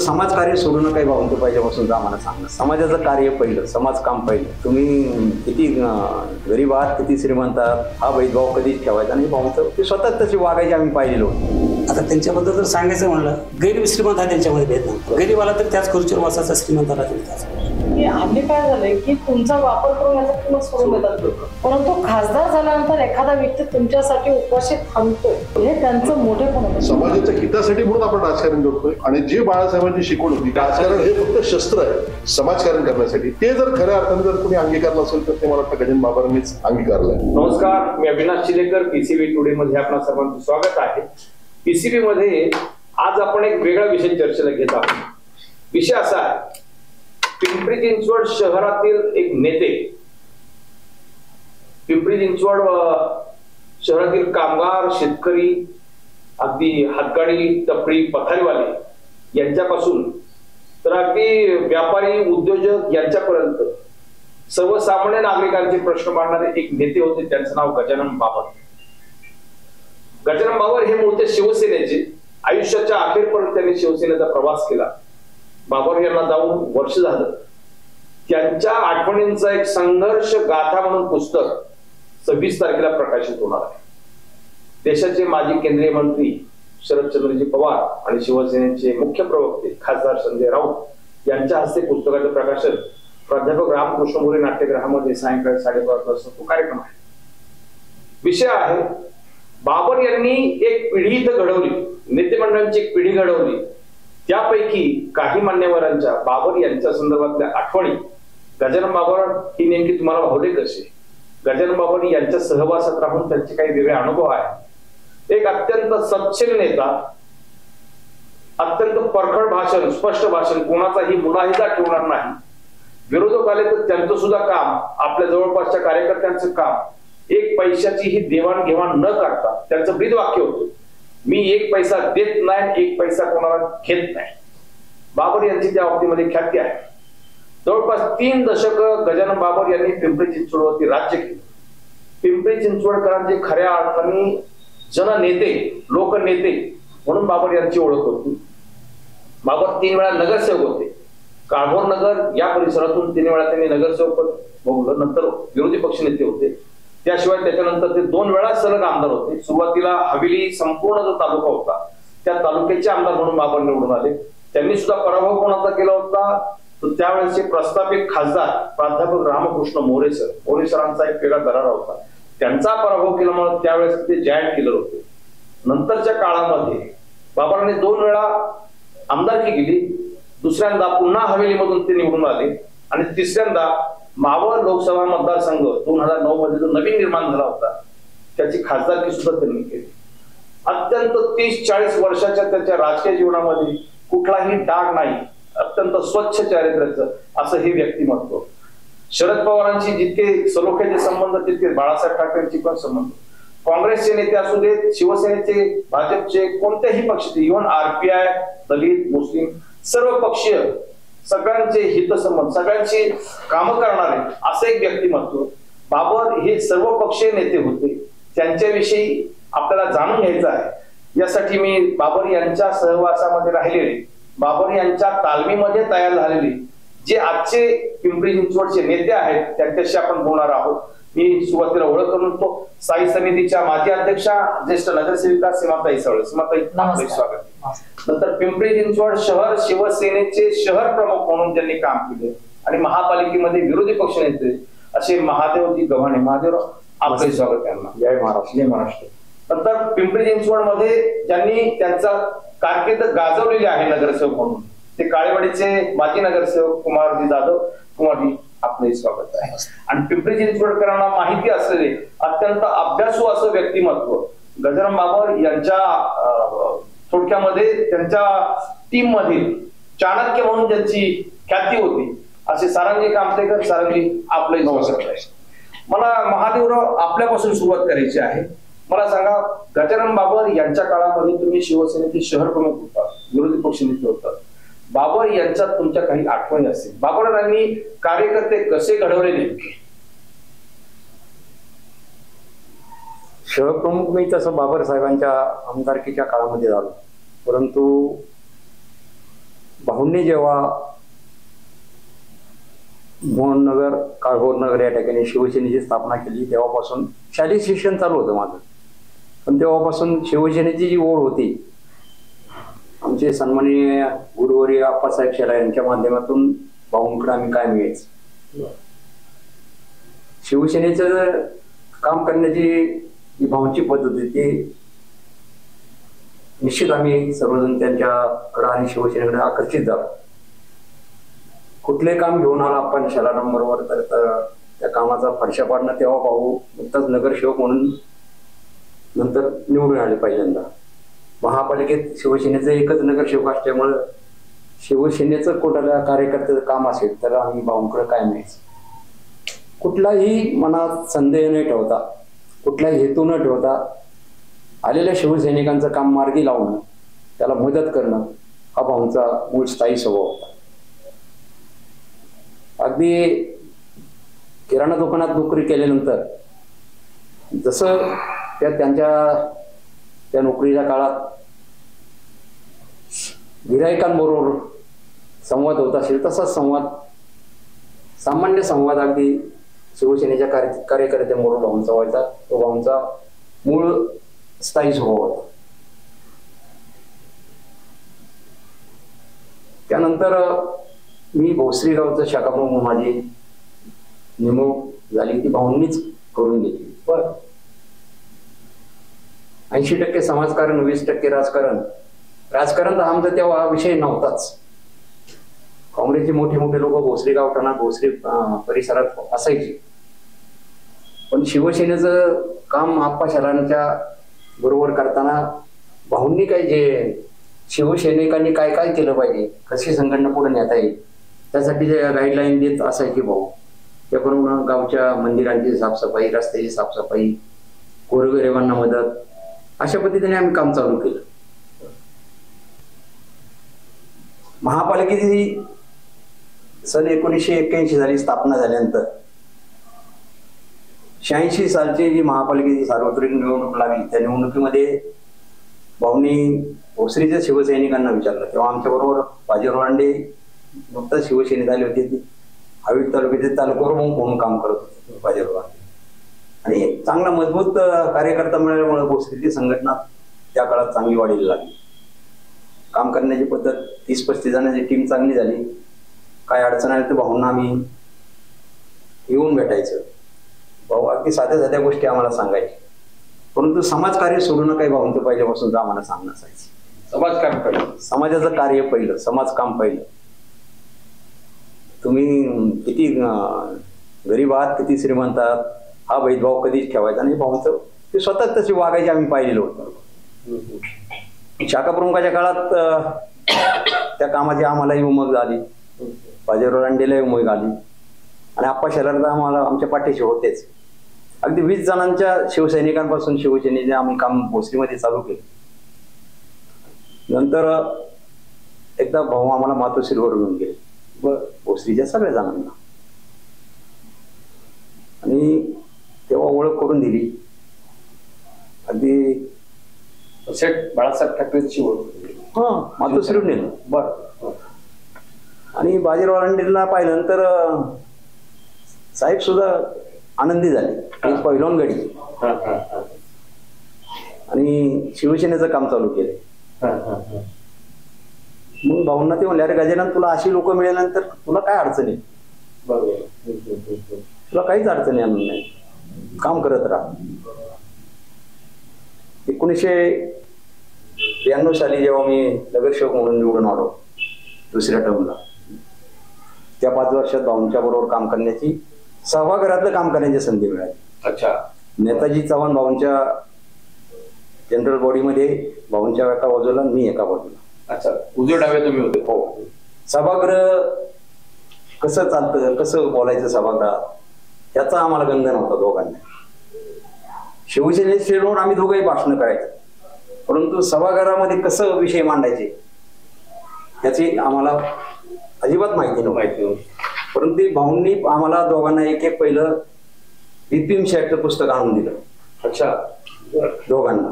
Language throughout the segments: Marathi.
समाजकार्य सोडून काही भावंत पाहिजेपासून आम्हाला सांगणं, समाजाचं कार्य पहिलं, समाज काम पहिलं. तुम्ही किती गरीब आहात किती श्रीमंत आहात हा भेदभाव कधीच ठेवायचा नाही. भावंत ते स्वतःच तसे वागायचे आम्ही पाहिलेलो. आता त्यांच्याबद्दल जर सांगायचं म्हणलं, गरीब श्रीमंत हा त्यांच्यामध्ये भेद नाही. गरीब आला तर त्याच खुर्चीवर बसायचा, श्रीमंत आला तरी त्याच. हल्ली काय झालंय की तुमचा वापर करून याचा किंमत सोडून देतात लोक, परंतु खासदार झाल्यानंतर एखादा व्यक्ती तुमच्यासाठी उपाशी थांबतोय हे त्यांचं मोठेपण आहे. समाजाच्या हितासाठी म्हणून आपण राजकारण करतोय आणि जे बाळासाहेबांची शिकवण होती राजकारण हे फक्त शस्त्र आहे समाजकारण करण्यासाठी, ते जर खऱ्या अर्थाने जर कोणी अंगीकारलं असेल तर ते मला वाटतं गजानन बाबांनीच अंगीकारलंय. नमस्कार, मी अविनाश चिलेकर, पीसीबी टुडे मध्ये आपणा सर्वांचं स्वागत आहे. पीसीबी मध्ये आज आपण एक वेगळा विषय चर्चेला घेत आहोत. विषय असा आहे, पिंपरी चिंचवड शहरातील एक नेते, पिंपरी चिंचवड शहरातील कामगार, शेतकरी, अगदी हातगाडी, टपरी, पथारीवाले यांच्यापासून तर अगदी व्यापारी, उद्योजक यांच्यापर्यंत सर्वसामान्य नागरिकांचे प्रश्न मांडणारे एक नेते होते. त्यांचं नाव गजानन बाबर. गजानन बाबर हे मूळचे शिवसेनेचे. आयुष्याच्या अखेरपर्यंत त्यांनी शिवसेनेचा प्रवास केला. बाबर यांना जाऊन वर्ष झालं. त्यांच्या आठवणींचा एक संघर्ष गाथा म्हणून पुस्तक 26 तारखेला प्रकाशित होणार आहे. देशाचे माजी केंद्रीय मंत्री शरदचंद्रजी पवार आणि शिवसेनेचे मुख्य प्रवक्ते खासदार संजय राऊत यांच्या हस्ते पुस्तकाचं प्रकाशन प्राध्यापक रामकृष्ण मोरे नाट्यगृहामध्ये सायंकाळी 5:30 वाजता तो कार्यक्रम आहे. विषय आहे, बाबर यांनी एक पिढी इथं घडवली, नेते मंडळांची एक पिढी घडवली. त्यापैकी काही मान्यवरांच्या बाबर यांच्या संदर्भातल्या आठवणी, गजानन बाबर ही नेमकी तुम्हाला भावले कसे, गजानन बाबर यांच्या सहवासात राहून त्यांचे काही वेगळे अनुभव आहेत. एक अत्यंत सच्चेल नेता, अत्यंत परखड भाषण, स्पष्ट भाषण, कोणाचाही मुलाहिजा ठेवणार नाही. विरोधक आले तर त्यांचं सुद्धा काम, आपल्या जवळपासच्या कार्यकर्त्यांचं काम, एक पैशाचीही देवाणघेवाण न करता त्यांचं ब्रीद वाक्य होतं, मी एक पैसा देत नाही, एक पैसा कोणाला घेत नाही. बाबर यांची त्या बाबतीमध्ये ख्याती आहे. जवळपास 3 दशक गजानन बाबर यांनी पिंपरी चिंचवडवरती राज्य केलं. पिंपरी चिंचवडकरांचे खऱ्या अर्थाने जननेते, लोकनेते म्हणून बाबर यांची ओळख होती. बाबर 3 वेळा नगरसेवक होते. काळभोर नगर या परिसरातून 3 वेळा त्यांनी नगरसेवक भोगलं. नंतर विरोधी पक्षनेते होते. त्याशिवाय त्याच्यानंतर ते 2 वेळा सलग आमदार होते. सुरुवातीला हवेली संपूर्ण जो तालुका होता त्या तालुक्याचे आमदार म्हणून बाबर निवडून आले. त्यांनी सुद्धा पराभव कोणाचा केला होता, तर त्यावेळेसचे प्रस्थापित खासदार प्राध्यापक रामकृष्ण मोरे सरांचा एक वेगळा दरारा होता. त्यांचा पराभव केल्यामुळे त्यावेळेस ते जायंट किलर होते. नंतरच्या काळामध्ये बाबरांनी 2 वेळा आमदारकी केली. दुसऱ्यांदा पुन्हा हवेलीमधून ते निवडून आले आणि तिसऱ्यांदा मावळ लोकसभा मतदारसंघ 2009 मध्ये जो नवीन निर्माण झाला होता त्याची खासदारकी सुद्धा त्यांनी केली. अत्यंत 30-40 वर्षाच्या त्याच्या राजकीय जीवनामध्ये कुठलाही डाग नाही, अत्यंत स्वच्छ चारित्र्याचं असं हे व्यक्तिमत्व. शरद पवारांची जितके सलोख्याचे संबंध तितके बाळासाहेब ठाकरेंची पण संबंध. काँग्रेसचे नेते असू देत, शिवसेनेचे, भाजपचे, कोणत्याही पक्षाचे, इव्हन आरपीआय, दलित, मुस्लिम, सर्व पक्षीय सगळ्यांचे हितसंबंध, सगळ्यांची कामं करणारे असं एक व्यक्तिमत्व. बाबर हे सर्व पक्षीय नेते होते. त्यांच्याविषयी आपल्याला जाणून घ्यायचं आहे. यासाठी मी बाबर यांच्या सहवासामध्ये राहिलेले, बाबर यांच्या तालमीमध्ये तयार झालेले जे आजचे पिंपरी चिंचवडचे नेते आहेत त्यांच्याशी आपण बोलणार आहोत. मी सुरुवातीला ओळख करून तो स्थायी समितीच्या माजी अध्यक्षा, ज्येष्ठ नगरसेविका सीमाताई सवळे. सीमाताई स्वागत. नंतर पिंपरी चिंचवड शहर शिवसेनेचे शहर प्रमुख म्हणून त्यांनी काम केले आणि महापालिकेमध्ये विरोधी पक्षनेते असे महादेवजी गव्हाणे. महादेवराव, आपले स्वागत त्यांना. जय महाराष्ट्र. जय महाराष्ट्र. नंतर पिंपरी चिंचवड मध्ये ज्यांनी त्यांचा कारकीर्द गाजवलेली आहे नगरसेवक म्हणून ते काळेवाडीचे माजी नगरसेवक कुमारजी जाधव. कुमारजी, आपले स्वागत आहे. आणि पिंपरी चिंचवडकरांना माहिती असलेले अत्यंत अभ्यासू असं व्यक्तिमत्व गजानन बाबर यांच्या थोडक्यामध्ये त्यांच्या टीम मध्ये चाणक्य म्हणून ज्यांची ख्याती होती असे सारंगी कामतेकर. सारंगी, आपले स्वागत आहे. मला महादेवराव आपल्यापासून सुरुवात करायची आहे. मला सांगा, गजानन बाबर यांच्या काळामध्ये तुम्ही शिवसेनेचे शहर प्रमुख होता, विरोधी पक्षनेते होता. बाबर यांच्यात तुमच्या काही आठवणी असतील. बाबरांनी कार्यकर्ते कसे घडवले नेमके? शहर प्रमुख मी तसं बाबर साहेबांच्या आमदारकीच्या काळामध्ये झालो, परंतु भाऊंनी जेव्हा मोहननगर काळभोरनगर या ठिकाणी शिवसेनेची स्थापना केली तेव्हापासून शालेय शिक्षण चालू होतं माझं, पण तेव्हापासून शिवसेनेची जी ओढ होती आमचे सन्माननीय गुरुवर्य आप्पासाहेब शेलार यांच्या माध्यमातून भाऊंकडे आम्ही काय मिळायचं. शिवसेनेचं काम करण्याची जी भाऊंची पद्धत होती ती निश्चित आम्ही सर्वजण त्यांच्याकडे आणि शिवसेनेकडे आकर्षित झालो. कुठले काम घेऊन आला आपण शेलारांबरोबर तर त्या कामाचा फडशा पाडणं तेव्हा भाऊ नुकताच नगरसेवक म्हणून नंतर निवडून आले पहिल्यांदा. महापालिकेत शिवसेनेचं एकच नगरसेवक असल्यामुळं शिवसेनेचं कुठल्या कार्यकर्त्याचं काम असेल तर आम्ही भाऊंकडे काय मिळायचं. कुठलाही मनात संदेह न ठेवता, कुठलाही हेतू न ठेवता आलेल्या शिवसैनिकांचं काम मार्गी लावणं, त्याला मदत करणं हा भाऊंचा मूळ स्थायी स्वभाव होता. अगदी किराणा दुकानात नोकरी केल्यानंतर जसं त्या नोकरीच्या काळात गिरायकांबरोबर संवाद होत असेल तसाच सामान्य संवाद अगदी शिवसेनेच्या कार्यकर्त्यांबरोबर भाऊंचा व्हायचा. तो भाऊंचा मूळ स्थायी स्वभाव होता. त्यानंतर मी भोसरी गावचं शाखा प्रमुख माझी नेमणूक झाली ती भाऊंनीच करून घेतली. बरं, 80% समाजकारण, 20% राजकारण. राजकारण तर आमचा तेव्हा विषय नव्हताच. काँग्रेसचे मोठे मोठे लोक भोसरी गावठाणा भोसरी परिसरात असायचे, पण शिवसेनेचं काम आप्पा शेलारांच्या बरोबर करताना भाऊंनी काय जे शिवसैनिकांनी काय काय केलं पाहिजे, कशी संघटना पुढे नेता येईल त्यासाठी जे गाईडलाईन देत असायची भाऊ. त्याप्रमाणे गावच्या मंदिरांची साफसफाई, रस्त्याची साफसफाई, गोरगरिबांना मदत, अशा पद्धतीने आम्ही काम चालू केलं. महापालिकेची सन 1981 झाली स्थापना झाल्यानंतर 86 सालची जी महापालिकेची सार्वत्रिक निवडणूक लागली त्या निवडणुकीमध्ये भाऊंनी भोसरीच्या शिवसैनिकांना विचारलं. तेव्हा आमच्या बरोबर बाजीराव रानडे नुकताच शिवसेनेत आले होते. ती हवेली तालुक्याचे तालुकाप्रमुख म्हणून काम करत होते बाजीराव रानडे, आणि चांगला मजबूत कार्यकर्ता मिळाल्यामुळे भोसरीची संघटना त्या काळात चांगली वाढीला लागली. काम करण्याची पद्धत 30-35 जणांची टीम चांगली झाली. काय अडचण आली तर भाऊंना आम्ही येऊन भेटायचं. भाऊ अगदी साध्या साध्या गोष्टी आम्हाला सांगायचे, परंतु समाजकार्य सोडून काही भाऊंचं पहिल्यापासून आम्हाला सांगणं असायचं. समाजकारण पहिलं, समाजाचं कार्य पहिलं, समाजकाम पहिलं. तुम्ही किती गरीब आहात किती श्रीमंत आहात हा भेदभाव कधीच ठेवायचा नाही. भाऊंचं ते स्वतःच तशी वागायचे आम्ही पाहिलेलं होतं. शाखा प्रमुखाच्या काळात त्या कामाची आम्हालाही उमग झाली, बाजीराव रानडेलाही उमग आली, आणि आप्पा शेलार तर आम्हाला आमच्या पाठीशी होतेच. अगदी 20 जणांच्या शिवसैनिकांपासून शिवसेनेचे आम्ही काम भोसरीमध्ये चालू केले. नंतर एकदा भाऊ आम्हाला मातोश्रीवर घेऊन गेले भोसरीच्या सगळ्या जणांना, आणि तेव्हा ओळख करून दिली. अगदी सेठ बाळासाहेब ठाकरेंची ओळख मातोश्रीवर नेलं. बरं, आणि बाजीराव रानडेला पाहिल्यानंतर साहेब सुद्धा आनंदी झाले. एक पहिलवान गडी आणि शिवसेनेचं काम चालू केलं. मग भाऊंना ते म्हणले, अरे गजानन तुला अशी लोक मिळाल्यानंतर तुला काय अडचण आहे, बरोबर, तुला काहीच अडचण येणार नाही, काम करत राहा. 1992 साली जेव्हा मी नगरसेवक म्हणून निवडून आलो दुसऱ्या टर्मला, त्या 5 वर्षात भाऊंच्या बरोबर काम करण्याची, सभागृहातलं काम करण्याची संधी मिळाली. अच्छा. नेताजी चव्हाण भाऊंच्या जनरल बॉडीमध्ये, भाऊंच्या एका बाजूला मी एका बाजूला. अच्छा, उजव्या डाव्या तुम्ही होते. हो. सभागृह कसं चालतं, कसं बोलायचं सभागृहात, याचा आम्हाला गंध नव्हता दोघांना. शिवसेनेत स्टेजवर आम्ही दोघंही भाषण करायचं, परंतु सभागृहामध्ये कसं विषय मांडायचे याची आम्हाला अजिबात माहिती नव्हती. परंतु भाऊंनी आम्हाला दोघांना एक पहिलं बिपिन शेठचं पुस्तक आणून दिलं. अच्छा. दोघांना.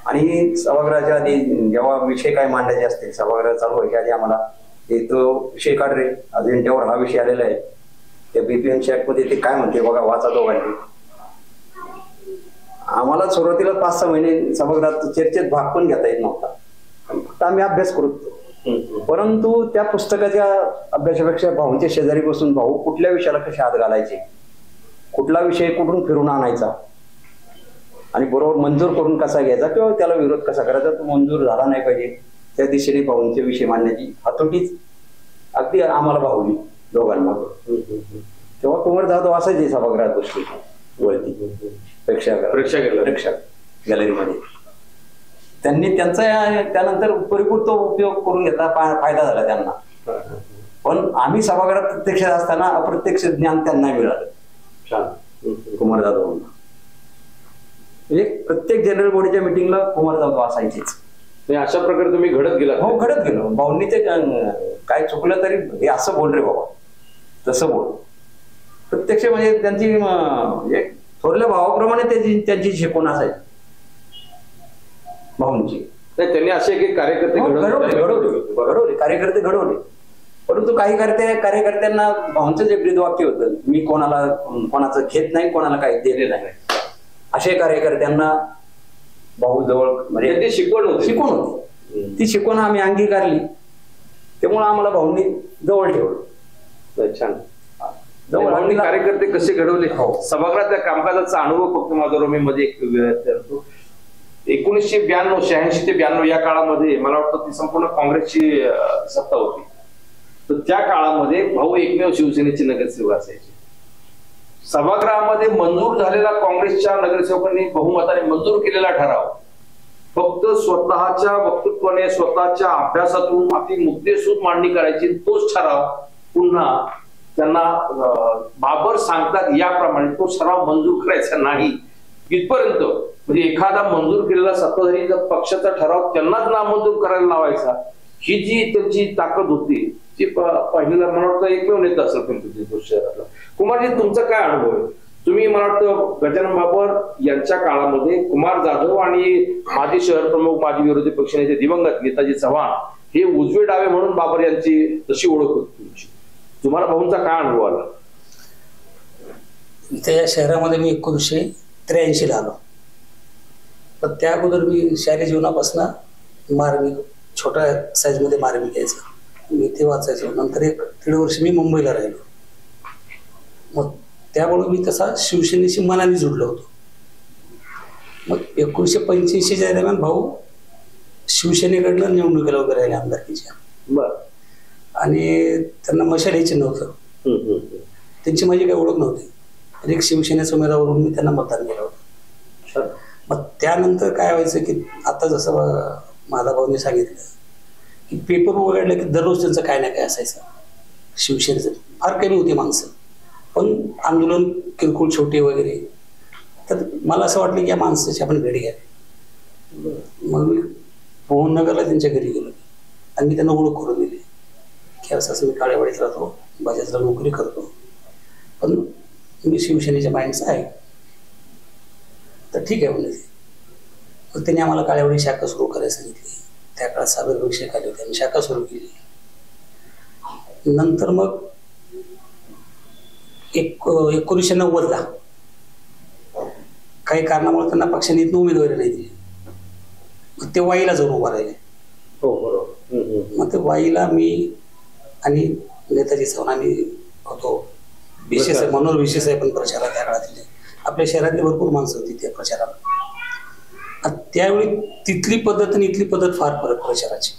आणि सभागृहाच्या आधी जेव्हा विषय काय मांडायचे असतील, सभागृह चालू व्हायच्या आधी आम्हाला तो विषय काढ रे, अजेंड्यावर हा विषय आलेला आहे, त्या बीपीएमसी ऍक्ट मध्ये ते काय म्हणते बघा, वाचा दोघांनी. आम्हाला सुरुवातीला 5-6 महिने सभागृहात चर्चेत भाग पण घेता येत नव्हता, फक्त आम्ही अभ्यास करतो. परंतु त्या पुस्तकाच्या अभ्यासापेक्षा भाऊंच्या शेजारी बसून भाऊ कुठल्या विषयाला कसे हात घालायचे, कुठला विषय कुठून फिरून आणायचा आणि बरोबर मंजूर करून कसा घ्यायचा किंवा त्याला विरोध कसा करायचा, तो मंजूर झाला नाही पाहिजे, त्या दिशेने भाऊंचे विषय मांडण्याची हातोटीच अगदी आम्हाला भावली दोघांना. तेव्हा कुमार जाधव असायचे सभागृहात गोष्टी वरती प्रेक्षक गॅलरीमध्ये. त्यांनी त्यांचा त्यानंतर पुरेपूर तो उपयोग करून घेतला, फायदा झाला त्यांना. पण आम्ही सभागृहात प्रत्यक्ष असताना अप्रत्यक्ष ज्ञान त्यांना मिळालं कुमार जाधवांना. म्हणजे प्रत्येक जनरल बॉडीच्या मिटिंगला कुमार जाधव असायचेच. अशा प्रकारे तुम्ही घडत गेला? हो, घडत गेलो. भाऊंनी ते काय चुकलं तरी हे असं बोल रे बाबा, तसं बोल. प्रत्यक्ष म्हणजे त्यांची एक थोरल्या भावाप्रमाणे त्यांची शिकवण असायची भाऊंची. त्यांनी असे एक कार्यकर्ते घडवले, कार्यकर्ते घडवले. परंतु काही कार्यकर्त्यांना भाऊंचं जे ब्रीदवाक्य होतं, मी कोणाचं घेत नाही, कोणाला काही दिले नाही, असे कार्यकर्त्यांना भाऊ जवळ म्हणजे शिकवण होती. ती शिकवण आम्ही अंगीकारली, त्यामुळे आम्हाला भाऊंनी जवळ ठेवलं. छान. कार्यकर्ते कसे घडवले, सभागृहातल्या कामकाजाचा अनुभव फक्त माझा मी मध्ये एक करतो. 1992, 86 ते 92 या काळामध्ये मला वाटतं ती संपूर्ण काँग्रेसची सत्ता होती. तर त्या काळामध्ये भाऊ एकमेव शिवसेनेचे नगरसेवक असायचे. सभागृहामध्ये मंजूर झालेला काँग्रेसच्या नगरसेवकांनी बहुमताने मंजूर केलेला ठराव फक्त स्वतःच्या वक्तृत्वाने, स्वतःच्या अभ्यासातून आपली मुद्देसूद मांडणी करायची. तोच ठराव पुन्हा त्यांना बाबर सांगतात याप्रमाणे तो ठराव मंजूर करायचा नाही इथपर्यंत. म्हणजे एखादा मंजूर केलेला सत्ताधारी पक्षाचा ठराव त्यांनाच नामंजूर करायला लावायचा, ही जी त्यांची ताकद होती ती पहिल्यांदा मला वाटतं एकमेव नेता असेल पिंपरी शहरातला. कुमारजी, तुमचा काय अनुभव आहे? तुम्ही मला वाटतं गजानन बाबर यांच्या काळामध्ये कुमार जाधव आणि माजी शहर प्रमुख, माजी विरोधी पक्षनेते दिवंगत नेताजी चव्हाण हे उजवे डावे म्हणून बाबर यांची तशी ओळख होती तुमची. तुम्हाला भाऊंचा काय अनुभव आला? इथे या शहरामध्ये मी 1983 आलो. पण त्या अगोदर मी शालेय जीवनापासून मार्मिक, छोट्या साईज मध्ये मार्मिक यायचं, मी ते वाचायचो. नंतर 1.5 वर्ष मी मुंबईला राहिलो. मग त्यामुळे मी तसा शिवसेनेशी मनाने जुडलो होतो. मग 1985च्या दरम्यान भाऊ शिवसेनेकडनं निवडणुकीला उभे राहिले आमदारकीच्या. बर. आणि त्यांना मशाल यायची नव्हतं, त्यांची माझी काही ओळख नव्हती. एक शिवसेनेच्या उमेदवारावरून मी त्यांना मतदान केलं होतं. मग त्यानंतर काय व्हायचं की आता जसं माझा भाऊने सांगितलं की पेपर उघडलं की दररोज त्यांचं काय ना काय असायचं. शिवसेनेचं फार कमी होती माणसं, पण आंदोलन किरकोळ छोटे वगैरे. तर मला असं वाटलं की या माणसाची आपण घडी घ्यावी. मग मी पोहनगरला त्यांच्या घरी गेलो आणि मी त्यांना ओळख करून दिली की असं मी काळेवाडीत राहतो, बजाजला नोकरी करतो, पण मी शिवसेनेच्या माणसं आहे. तर ठीक आहे म्हणजे. मग त्यांनी आम्हाला काळेवाडी शाखा सुरू करायला सांगितली. त्या काळात साबेर शेख आले होते, आम्ही शाखा सुरू केली. नंतर मग 1990ला काही कारणामुळे त्यांना पक्षाने इथून उमेदवारी नाही दिली. मग ते वाईला जाऊन उभा राहिले. हो, बरोबर. मग ते वाईला मी आणि नेताजी चव्हाण आम्ही होतो. विशेष मनोहर विशेष आहे पण प्रचारात त्या काळातले आपल्या शहरातली भरपूर माणसं होती त्या प्रचाराला. त्यावेळी तिथली पद्धत आणि इथली पद्धत फार फरक प्रचाराची.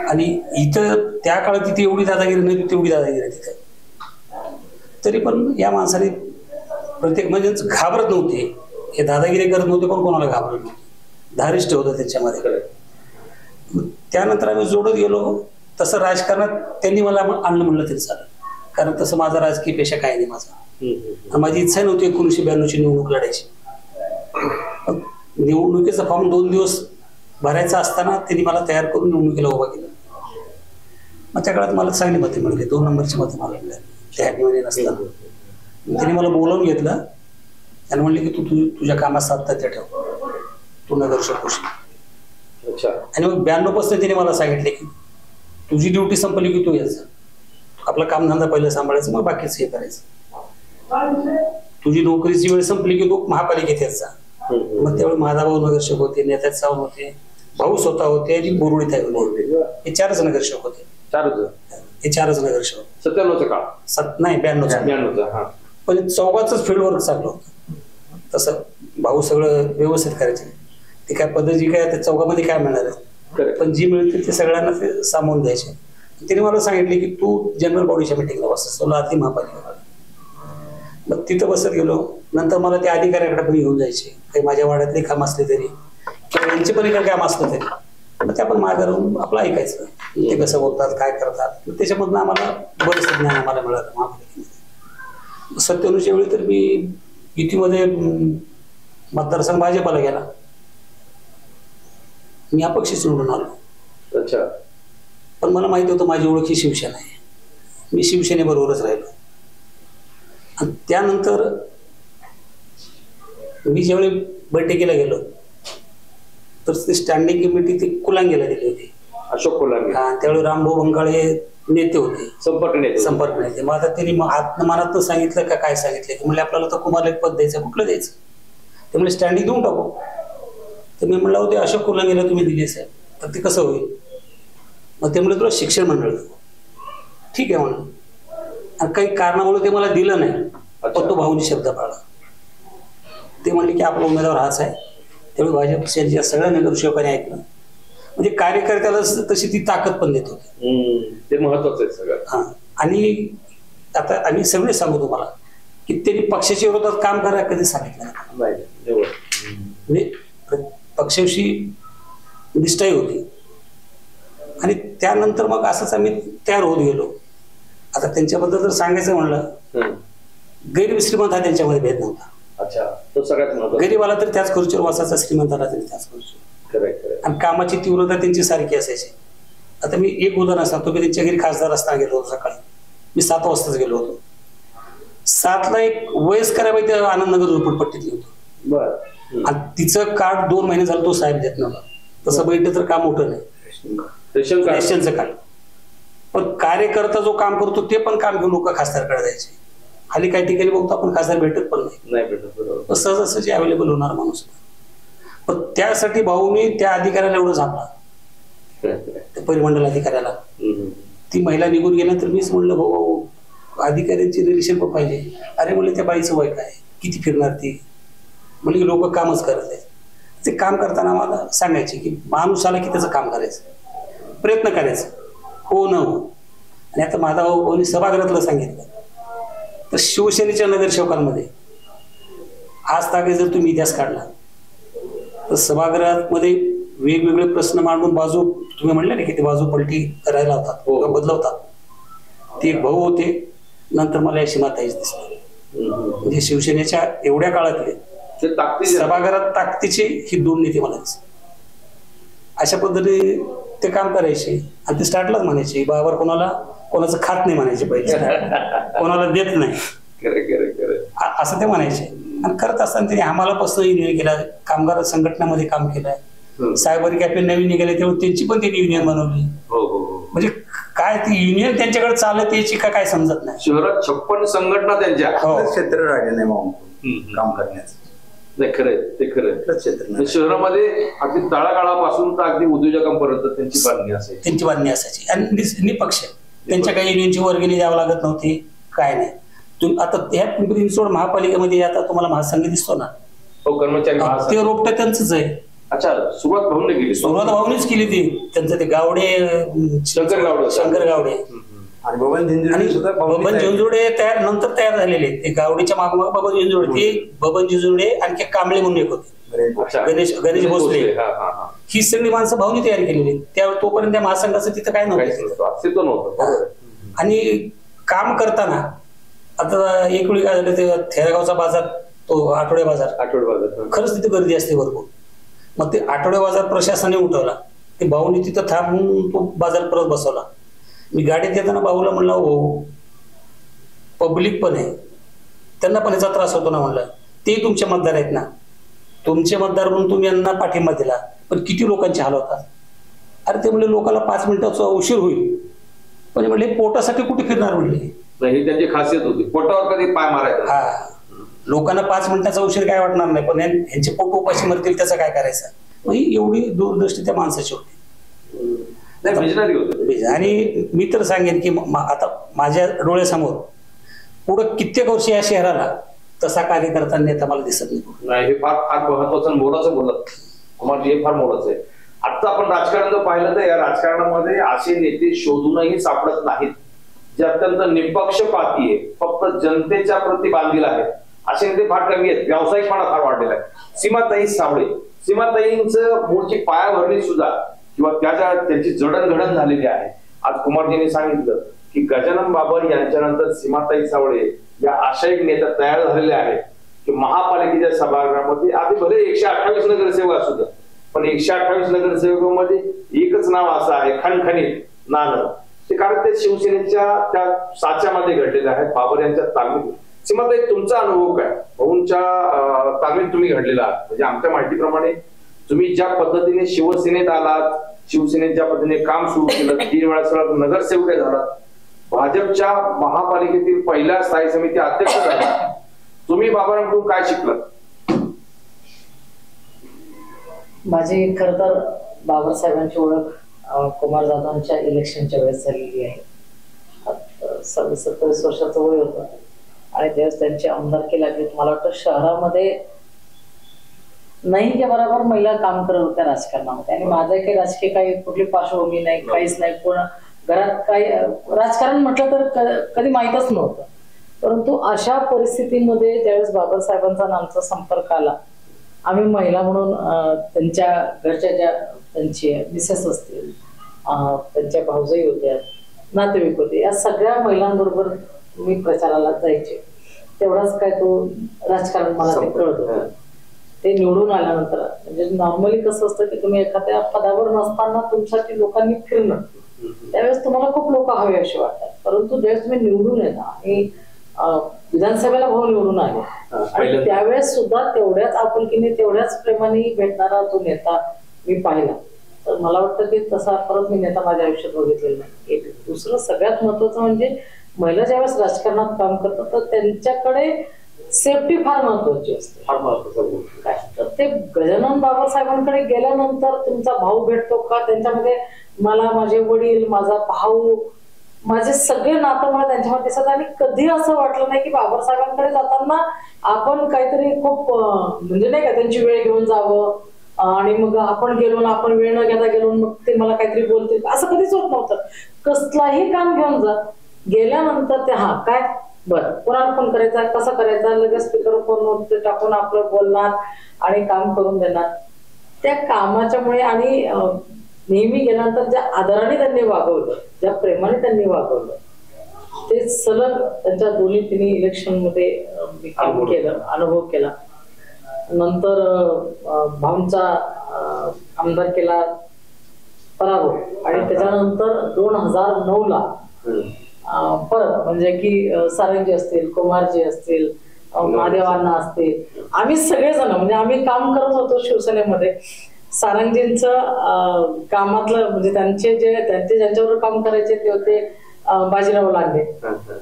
आणि इथं त्या काळात तिथे एवढी दादागिरी नव्हती, तेवढी दादागिरी तिथं. तरी पण या माणसाने प्रत्येक म्हणजे घाबरत नव्हते, हे दादागिरी करत नव्हते, पण कोणाला घाबरत नव्हते, धारिष्ट होतं त्यांच्यामध्ये. त्यानंतर आम्ही जोडत गेलो. तसं राजकारणात त्यांनी मला आणलं म्हणलं तरी चालेल, कारण तसं माझा राजकीय पेशा काय नाही माझा. माझी इच्छा नव्हती 1992ची निवडणूक लढायची. निवडणुकीचा फॉर्म 2 दिवस भरायचा असताना त्यांनी मला तयार करून निवडणुकीला उभा केलं. मग त्या काळात मला चांगली मते मिळाली, 2 नंबरची मते मला मिळाली त्या ॲडमिन असताना. त्यांनी मला बोलावून घेतलं आणि म्हणले की तू तुझ्या कामात सातत्य ठेव. तू नगरसेवक होशील. अच्छा. आणि मग 92 पासून तिने मला सांगितले की तुझी ड्युटी संपली की तू यायचं, आपलं कामधंदा पहिलं सांभाळायचं, मग बाकीच हे करायचं. तुझी नोकरीची वेळ संपली की तू महापालिकेत यायचा. मग त्यावेळी महादाभाऊ नगरसेवक होते, नेता सावंत होते, भाऊ स्वतः होते आणि बोरुडीत आहे होते. हे 4च नगरसेवक होते. 4च नगरसेवक. 97चा काळ नाही 92चा. 92चा. पण चौघाच फील्डवर्क चाललं होतं. तसं भाऊ सगळं व्यवस्थित करायचे. ते काय पद्धत जी काय त्या चौघामध्ये काय मिळणार आहे, पण जी मिळते ते सगळ्यांना ते सामावून द्यायचे. तिने मला सांगितले की तू जनरल बॉडीच्या मिटिंगला बसस, तुला आधी महापालिका. मग तिथं बसत गेलो. नंतर मला त्या अधिकाऱ्याकडे पण घेऊन जायचे, काही माझ्या वाड्यातले काम असले तरी किंवा यांचे पण इकडे काम असलं तरी, मग ते आपण मागे राहून आपलं ऐकायचं, ते कसं बोलतात काय करतात. त्याच्यामधनं आम्हाला बरंच ज्ञान आम्हाला मिळालं महापालिकेमध्ये. 97च्या वेळी तर मी युतीमध्ये मतदारसंघ भाजपाला गेला, मी अपक्षच निवडून आलो. अच्छा. पण मला माहिती होतं माझी ओळख ही शिवसेना आहे, मी शिवसेनेबरोबरच राहिलो. आणि त्यानंतर मी ज्यावेळी बैठकीला गेलो तर ती स्टँडिंग कमिटी ती कुलांगीला दिली होती. अशोक कुलांगे. हा, त्यावेळी रामभाऊ बंगाळे नेते होते, संपर्क नेते. मग आता त्यांनी मनात सांगितलं का काय सांगितलं की म्हणजे आपल्याला तर कुमारला एक पद द्यायचं, कुठलं द्यायचं, ते म्हणजे स्टँडिंग देऊन टाकू. तर मी म्हणलं होते अशोक कुलांगीला तुम्ही दिली असेल तर ते कसं होईल. मग ते म्हणलं तुला शिक्षण मंडळ, ठीक आहे म्हणून. आणि काही कारणामुळे ते मला दिलं नाही, पण तो भाऊनी शब्द पाळला. ते म्हणले की आपला उमेदवार हाच आहे. त्यावेळी भाजप सेनेच्या सगळ्या नगरसेवकांनी ऐकलं. म्हणजे कार्यकर्त्याला तशी ती ताकद पण देत होती, ते महत्वाचं आहे सगळं. हा. आणि आता आम्ही सगळे सांगू तुम्हाला की त्यांनी पक्षाच्या विरोधात काम करायला कधी सांगितलं नाही. म्हणजे पक्षाविषयी निष्ठाही होती. आणि त्यानंतर मग असंच आम्ही तयार होत गेलो. आता त्यांच्याबद्दल जर सांगायचं म्हणलं, गरीब श्रीमंत हा त्यांच्यामध्ये भेद नव्हता. अच्छा. तो सगळ्यात महत्त्वाचा. गरीबाला तरी त्याच खुर्चीवर बसायचा, श्रीमंताला तरी त्याच खुर्चीवर. आणि कामाची तीव्रता त्यांची सारखी असायची. आता मी एक उदाहरण सांगतो की त्यांच्या घरी खासदार असताना गेलो होतो. सकाळी मी 7 वाजताच गेलो होतो. 7ला एक वयस्कर बाई आनंदनगर झोपडपट्टीतली होतो. बरं. आणि तिचं कार्ड 2 महिने झालं तो साहेब देत नव्हता. तसं बैठलं तर काम मोठं नाही, रेशनचं कार्ड. पण कार्यकर्ता जो काम करतो ते पण काम घेऊन लोक खासदारकडे जायचे. खाली काही ठिकाणी बघतो आपण खासदार भेटत पण नाही, सहजासहजी अवेलेबल होणार माणूस. पण त्यासाठी भाऊनी त्या अधिकाऱ्याला एवढं झापला, त्या परिमंडल अधिकाऱ्याला. ती महिला निघून गेल्यानंतर मीच म्हणलं भाऊ अधिकाऱ्यांची रिलेशन पण पाहिजे. अरे म्हणले त्या बाईचं वय काय, किती फिरणार ती, म्हणजे लोक कामच करत आहेत. ते काम करताना मला सांगायचे की माणूस आला की त्याचं काम करायचं, प्रयत्न करायचं, हो न हो. आणि आता माझा भाऊ सभागृहातलं सांगितलं तर शिवसेनेच्या नगरसेवकांमध्ये आज तागे जर तुम्ही इतिहास काढला तर सभागृहामध्ये वेगवेगळे प्रश्न मांडून बाजू, तुम्ही म्हणले ना की ते बाजू पलटी करायला होतात, बदलवतात. ते एक भाऊ होते, नंतर मला अशी माताईच दिसली. म्हणजे शिवसेनेच्या एवढ्या काळातले सभागृहात ताकदीचे ही 2 नेते मला दिसले. अशा पद्धतीने ते काम करायचे. आणि ते स्टार्टलाच म्हणायचे बाबर कोणाचं खात नाही म्हणायचे, पहिले कोणाला देत नाही असं ते म्हणायचे. आणि करत असताना त्यांनी आम्हाला पासून युनियन केला, कामगार संघटनेमध्ये काम केलंय. सायबर कॅफे नवीन निघाले तेव्हा त्यांची पण त्यांनी युनियन बनवली. म्हणजे काय ती युनियन त्यांच्याकडे चालत यायची का काय समजत नाही. शहरात 56 संघटना त्यांच्या क्षेत्र राहिले नाही काम करण्याचं. नाही खरंय, ते खरंय. शहरामध्ये अगदी तळागाळापासून तर अगदी उद्योजकांपर्यंत त्यांची बांधणी असायची. आणि निपक्ष त्यांच्या काही युनियनची वर्गणी द्यावं लागत नव्हती, काय नाही. तुम्ही आता ह्या पिंपरी चिंचवड महापालिकेमध्ये आता तुम्हाला महासंघ दिसतो ना, कर्मचारी ते रोपटं त्यांचंच आहे. अच्छा. सुरुवात भाऊनीच केली ती. त्यांचं ते गावडे, शंकर गावडे आणि बबन झिंजुडे नंतर तयार झालेले. ते गावडीच्या मागोमाग बबन झिंजुडे, ते बबन झिंजुडे आणखी कांबळे म्हणून एक होते, गणेश भोसले. ही सगळी माणसं भाऊनी तयार केलेली. तोपर्यंत त्या महासंघाचं तिथं काय नव्हतं. आणि काम करताना आता एक वेळी काय झालं, ते थेरगावचा बाजार, तो आठवडे बाजार, खरंच तिथे गर्दी असते भरपूर. मग ते आठवडे बाजार प्रशासनाने उठवला. ते भाऊनी तिथं थांबून तो बाजार परत बसवला. मी गाडीत येताना भाऊला म्हणलं हो पब्लिक पण आहे, त्यांना पण याचा त्रास होतो ना म्हणलं. ते तुमचे मतदार आहेत ना, तुमचे मतदार म्हणून तुम्ही यांना पाठिंबा दिला, पण किती लोकांचे हाल होतात. अरे ते म्हणले लोकांना 5 मिनिटाचा उशीर होईल, पण म्हणले पोटासाठी कुठे फिरणार म्हणले. ही त्यांची खासियत होती, पोटावर कधी पाय मारायचा. हा, लोकांना 5 मिनिटाचा उशीर काय वाटणार नाही, पण यांचे पोट उपाशी मरतील त्याचं काय करायचं. मग एवढी दूरदृष्टी त्या माणसाची होती. आणि मी तर सांगेन की आता माझ्या डोळ्यासमोर पुढं कित्येक वर्ष या शहराला तसा कार्यकर्ता नेता मला दिसत नाही. हे फार फार महत्वाचं मोलाचं बोलत कुमारजी, हे फार मोलाचं आहे. आता आपण राजकारण जर पाहिलं तर या राजकारणामध्ये असे नेते शोधूनही सापडत नाहीत जे अत्यंत निपक्षपाती आहे, फक्त जनतेच्या प्रती बांधील आहेत. असे नेते फार कमी आहेत. व्यावसायिकपणा फार वाढलेला आहे. सीमाताई साबळे, सीमाताईंचं मूळची पायाभरणी सुद्धा किंवा त्यांची जडणघडण झालेली आहे. आज कुमारजींनी सांगितलं की गजानन बाबर यांच्यानंतर सीमाताई साबळे या अशा एक नेता तयार झालेले आहेत की महापालिकेच्या सभागृहामध्ये आधी भले 128 नगरसेवक असू द्या, पण 128 नगरसेवकांमध्ये एकच नाव असं आहे, खणखणीत नाणं. ते कारण ते शिवसेनेच्या त्या साच्यामध्ये घडलेले आहेत, बाबर यांच्या तालमीत. सीमाताई, तुमचा अनुभव काय? भाऊंच्या तालमीत तुम्ही घडलेला आहात. म्हणजे आमच्या माहितीप्रमाणे तुम्ही ज्या पद्धतीने शिवसेनेत आलात, शिवसेनेत ज्या पद्धतीने काम सुरू केलं, 3 वेळा नगरसेवक झालात, भाजपच्या महापालिकेतील पहिल्या स्थायी समिती अध्यक्ष झाला, तुम्ही बाबांकडून काय शिकलात? माझी खर तर बाबासाहेबांची ओळख कुमार दादांच्या इलेक्शनच्या वेळेस झालेली आहे. 27 वर्षाचं वय होतं आणि त्यावेळेस त्यांची आमदारकी लागली. मला वाटतं शहरामध्ये नाही त्या बरोबर महिला काम करत होत्या राजकारणामध्ये. आणि माझं काही राजकीय काही कुठली पार्श्वभूमी नाही, काहीच नाही. कोण घरात काही राजकारण म्हटलं तर कधी माहीतच नव्हतं. परंतु अशा परिस्थितीमध्ये ज्यावेळेस बाबासाहेबांचा आणि आमचा संपर्क आला, आम्ही महिला म्हणून त्यांच्या घरच्या ज्या त्यांची मिसेस असतील, त्यांच्या भाऊजाई होत्या, नातेवाईक होते, या सगळ्या महिलांबरोबर मी प्रचाराला जायचे. तेवढाच काय तो राजकारण मला ते कळत होतं. ते निवडून आल्यानंतर म्हणजे नॉर्मली कसं असतं की तुम्ही एखाद्या पदावर नसताना तुमच्यासाठी लोकांनी फिरणं, त्यावेळेस तुम्हाला खूप लोक हवे असे वाटतात. परंतु ज्यावेळेस तुम्ही निवडून येता आणि विधानसभेला भाऊ निवडून आले आणि त्यावेळेस सुद्धा तेवढ्याच आपुलकीने तेवढ्याच प्रेमाने भेटणारा तो नेता मी पाहिला. तर मला वाटतं की तसा परत मी नेता माझ्या आयुष्यात बघितलेला नाही. एक दुसरं सगळ्यात महत्वाचं म्हणजे महिला ज्यावेळेस राजकारणात काम करतात तर त्यांच्याकडे सेफ्टी फार महत्वाची असते. फार महत्वाचं काय तर ते गजानन बाबासाहेबांकडे गेल्यानंतर तुमचा भाऊ भेटतो का, त्यांच्यामध्ये मला माझे वडील, माझा भाऊ, माझे सगळे नातं मला त्यांच्यामध्ये दिसत. आणि कधी असं वाटलं नाही की बाबासाहेबांकडे जाताना आपण काहीतरी खूप म्हणजे नाही का त्यांची वेळ घेऊन जावं आणि मग आपण गेलो ना, आपण वेळ न घेता गेलो मग ते मला काहीतरी बोलतील, असं कधीच होत नव्हतं. कसलाही काम घेऊन जा, गेल्यानंतर ते हा काय बरं कोणाला फोन करायचा, कसा करायचा, लगेच स्पीकर फोन टाकून आपलं बोलणार आणि काम करून देणार. त्या कामाच्यामुळे आणि नेहमी गेल्यानंतर ज्या आदराने त्यांनी वागवलं, ज्या प्रेमाने त्यांनी वागवलं, ते सलग त्यांच्या दोन्ही तिन्ही इलेक्शन मध्ये मी काम केलं, अनुभव केला. नंतर भाऊंचा आमदार केला पराभव आणि त्याच्यानंतर 2009ला परत म्हणजे की सारंगी असतील, कुमारजी असतील, महादेवांना असतील, आम्ही सगळेजण म्हणजे आम्ही काम करत होतो शिवसेनेमध्ये. सारंगजींचं कामातलं म्हणजे त्यांचे ज्यांच्यावर काम करायचे ते होते बाजीराव लांडे.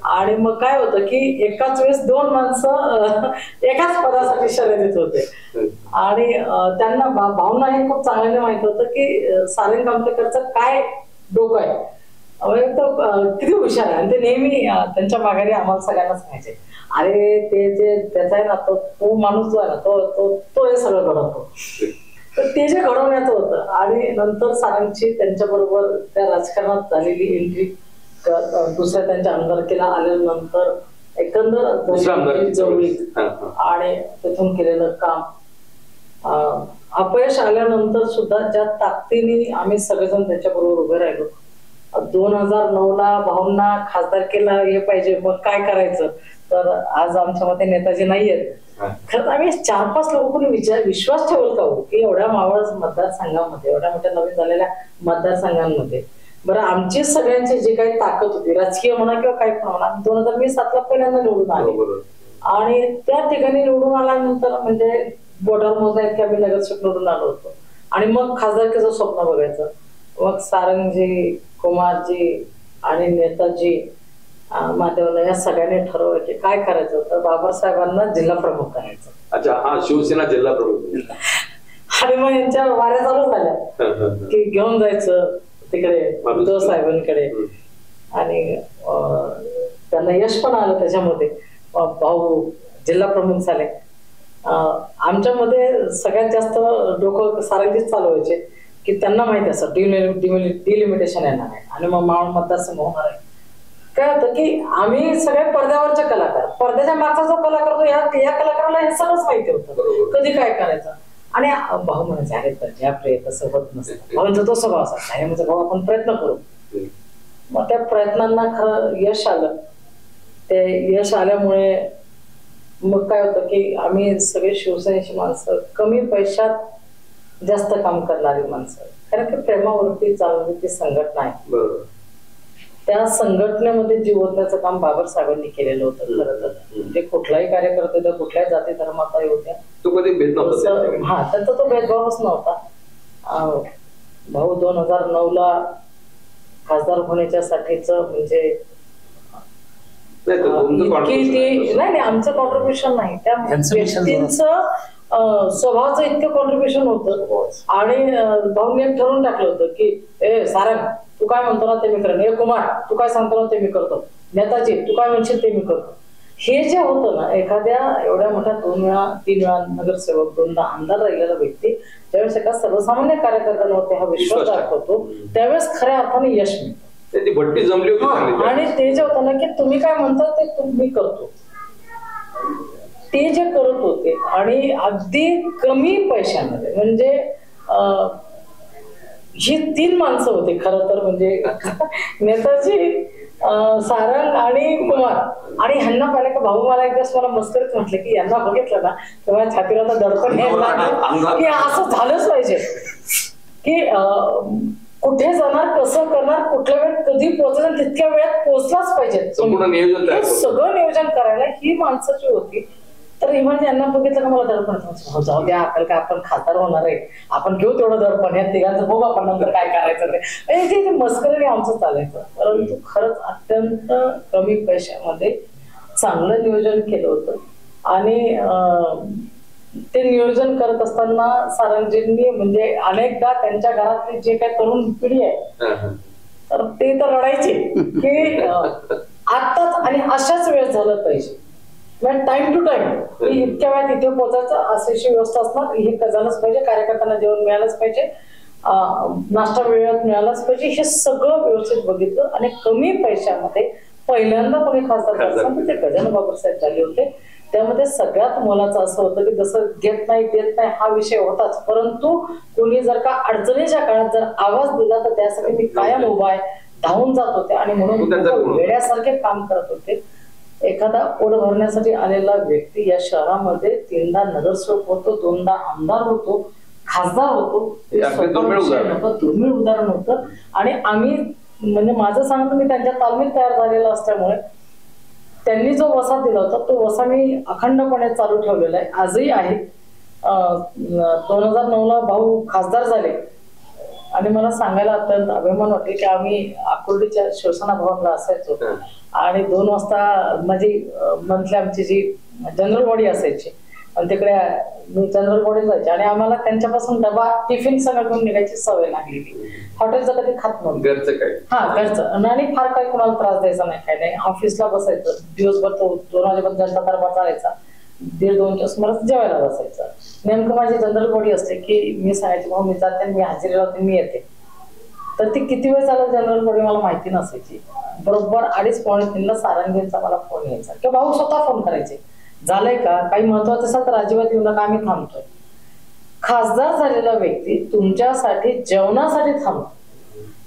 आणि मग काय होतं की एकाच वेळेस 2 माणसं एकाच पदासाठी शर्यतीत होते आणि त्यांना भावना हे खूप चांगल्याने माहित होतं की सारंग आमटेकरचं काय डोकं आहे, किती हुशार आहे. आणि ते नेहमी त्यांच्या माघारी आम्हाला सगळ्यांना सांगायचे, अरे ते जे त्याचा आहे ना तो माणूस जो आहे ना तो हे सगळं घडवतो. तर ते जे घडवण्याचं होतं. आणि नंतर सारंगची त्यांच्या बरोबर त्या राजकारणात झालेली एंट्री, दुसऱ्या त्यांच्या आमदारकीला आल्यानंतर एकंदर जवळी आणि तिथून केलेलं काम, अपयश आल्यानंतर सुद्धा ज्या ताकदीने आम्ही सगळेजण त्याच्याबरोबर उभे राहिलो. 2009ला भाऊंना खासदार केला हे पाहिजे, मग काय करायचं. तर आज आमच्या मध्ये नेताजी नाहीयेत. खरं आम्ही 4-5 लोक कोणी विश्वास ठेवल का हो की एवढ्या मावळ मतदारसंघामध्ये, एवढ्या मोठ्या नवीन झालेल्या मतदारसंघांमध्ये बरं आमची सगळ्यांची जी काही ताकद होती, राजकीय म्हणा किंवा काही पण म्हणा, 2007ला पहिल्यांदा निवडून आले आणि त्या ठिकाणी निवडून आल्यानंतर म्हणजे बोटावर मोजण्यात की आम्ही नगरसेवक निवडून आलो होतो. आणि मग खासदारकीचं स्वप्न बघायचं. मग सारंगजी, कुमारजी आणि नेताजी, माधवला या सगळ्यांनी ठरवलं की काय करायचं होतं. बाबासाहेबांना जिल्हा प्रमुख करायचं. अच्छा, हा शिवसेना जिल्हा प्रमुख. आणि मग यांच्या वाऱ्या चालू झाल्या की घेऊन जायचं तिकडे उद्धव साहेबांकडे. आणि त्यांना यश पण आलं त्याच्यामध्ये. भाऊ जिल्हा प्रमुख झाले. आमच्यामध्ये सगळ्यात जास्त डोकं सारंगीच चालवायचे की त्यांना माहिती असं डिलिमिटेशन येणार आहे आणि मग मावळ मतदारसंघ होणार आहे. काय होतं की आम्ही सगळे पडद्यावरचे कलाकार, पडद्याच्या मागचा जो कलाकार होतो या कलाकाराला हे सगळंच माहिती होतं कधी काय करायचं. आणि भाऊ म्हणायचे अरे ज्या प्रयत्न तसं होत नसतं. भाऊंचा तो स्वभाव असा म्हणजे भाऊ आपण प्रयत्न करू. मग त्या प्रयत्नांना खरं यश आलं. ते यश आल्यामुळे मग काय होतं की आम्ही सगळे शिवसेनेची माणसं, कमी पैशात जास्त काम करणारी माणसं. कारण की प्रेमावरती चालणारी ती संघटना आहे. त्या संघटनेमध्ये जीव ओतण्याचं काम बाबासाहेबांनी केलेलं होतं. खरं तर म्हणजे कुठलाही कार्यकर्ता होता, कुठल्याही जाती धर्माचा होत्या, तो कधी भेद नव्हता. हा, त्यांचा तो भेदभावच नव्हता. भाऊ 2009ला खासदार होण्याच्या साठीच म्हणजे नाही आमचं कॉन्ट्रीब्युशन नाही, त्या व्यक्तींचं स्वभावाचं इतकं कॉन्ट्रीब्युशन होतं. आणि भाऊने ठरवून टाकलं होतं की ए सारंग तू काय म्हणतो ना ते मी करेन, ए कुमार तू काय सांगतो ना ते मी करतो, नेताजी तू काय म्हणशील ते मी करतो. हे जे होतं ना, एखाद्या एवढ्या मोठ्या 2 वेळा 3 वेळा नगरसेवक, 2दा आमदार राहिलेला व्यक्ती ज्यावेळेस एका सर्वसामान्य कार्यकर्त्यांवरती हा विश्वास दाखवतो त्यावेळेस खऱ्या अर्थाने यश मिळतं. ती भट्टी जमली होती. आणि ते जे होतं ना की तुम्ही काय म्हणता ते मी करतो, ते जे करत होते आणि अगदी कमी पैशामध्ये. म्हणजे ही 3 माणसं होती खरं तर, म्हणजे नेताजी, सारंग आणि कुमार. आणि ह्यांना पाहिलं का भाऊ मला एक दिवस मला मस्करीत म्हटलं की यांना बघितलं ना तेव्हा छातीला आता दडपण यायला की असं झालंच पाहिजे की कुठे जाणार, कसं करणार, कुठल्या वेळेत कधी पोहोचणार, तितक्या वेळात पोहोचलाच पाहिजे. हे सगळं नियोजन करायला ही माणसं जी होती. तर इव्हन यांना बघितलं का मला दडपण जाऊ द्या, आपल्याला काय आपण खासदार होणार आहे, आपण घेऊ तेवढं दडपण, या तिघांचं बघू आपण नंतर काय करायचं ते मस्करीने आमचं चालायचं. परंतु खरंच अत्यंत कमी पैशामध्ये चांगलं नियोजन केलं होतं. आणि ते नियोजन करत असताना सारंगजींनी म्हणजे अनेकदा त्यांच्या घरातली जे काही तरुण पिढी आहे तर ते तर रडायचे की आताच आणि अशाच वेळ झालं पाहिजे, टाइम टू टाइम इतक्या वेळात इथे पोहोचायचं अशी व्यवस्था असणार, हे झालंच पाहिजे, कार्यकर्त्यांना जेवण मिळालंच पाहिजे, नाश्ता वेळेत मिळालाच पाहिजे. हे सगळं व्यवस्थित बघितलं आणि कमी पैशामध्ये पहिल्यांदा कोणी खासदार ते गजानन बाबासाहेब झाले होते. त्यामध्ये सगळ्यात मोलाचं असं होतं की जसं घेत नाही देत नाही हा विषय होताच, परंतु कोणी जर का अडचणीच्या काळात जर आवाज दिला तर त्यासाठी मी कायम उभा आहे, धावून जात होते आणि म्हणून वेड्यासारखे काम करत होते. एखादा पोट भरण्यासाठी आलेला व्यक्ती या शहरामध्ये 3दा नगरसेवक होतो, 2दा आमदार होतो, खासदार होतो, दुर्मिळ उदाहरण होतं. आणि आम्ही म्हणजे माझं सांगतो मी त्यांच्या तालमीत तयार झालेला असल्यामुळे त्यांनी जो वसा दिला होता तो वसा मी अखंडपणे चालू ठेवलेला आहे, आजही आहे. 2009ला भाऊ खासदार झाले आणि मला सांगायला अत्यंत अभिमान वाटेल की आम्ही आकुर्डीच्या शिवसेना भवनला असायचो आणि 2 वाजता माझी मंथली आमची जी जनरल बॉडी असायची आणि तिकडे मी जनरल बॉडी जायचे आणि आम्हाला त्यांच्यापासून डबा टिफिन सगळं घेऊन निघायची सवय लागलेली. हॉटेलचं कधी खात नव्हतं, हा घरचं. आणि फार काही कोणाला त्रास द्यायचा नाही, काही नाही. ऑफिसला बसायचं दिवसभर, तो 2 वाजेपर्यंत जनता दरबार चालायचा, 1:30-2च्या सुमारास जेवायला बसायचं. नेमकं माझी जनरल बॉडी असते की मी सांगायची भाऊ मी जाते, मी हजेरी लावते, मी येते. तर ती किती वेळ झालं जनरल बॉडी मला माहिती नसायची. बरोबर 2:30-3ला सारंगींचा मला फोन यायचा किंवा भाऊ स्वतः फोन करायचे, झालंय का, काही महत्वाचं असेल तर अजिबात येऊ नका, आम्ही थांबतोय. खासदार झालेला व्यक्ती तुमच्यासाठी जेवणासाठी थांबतो.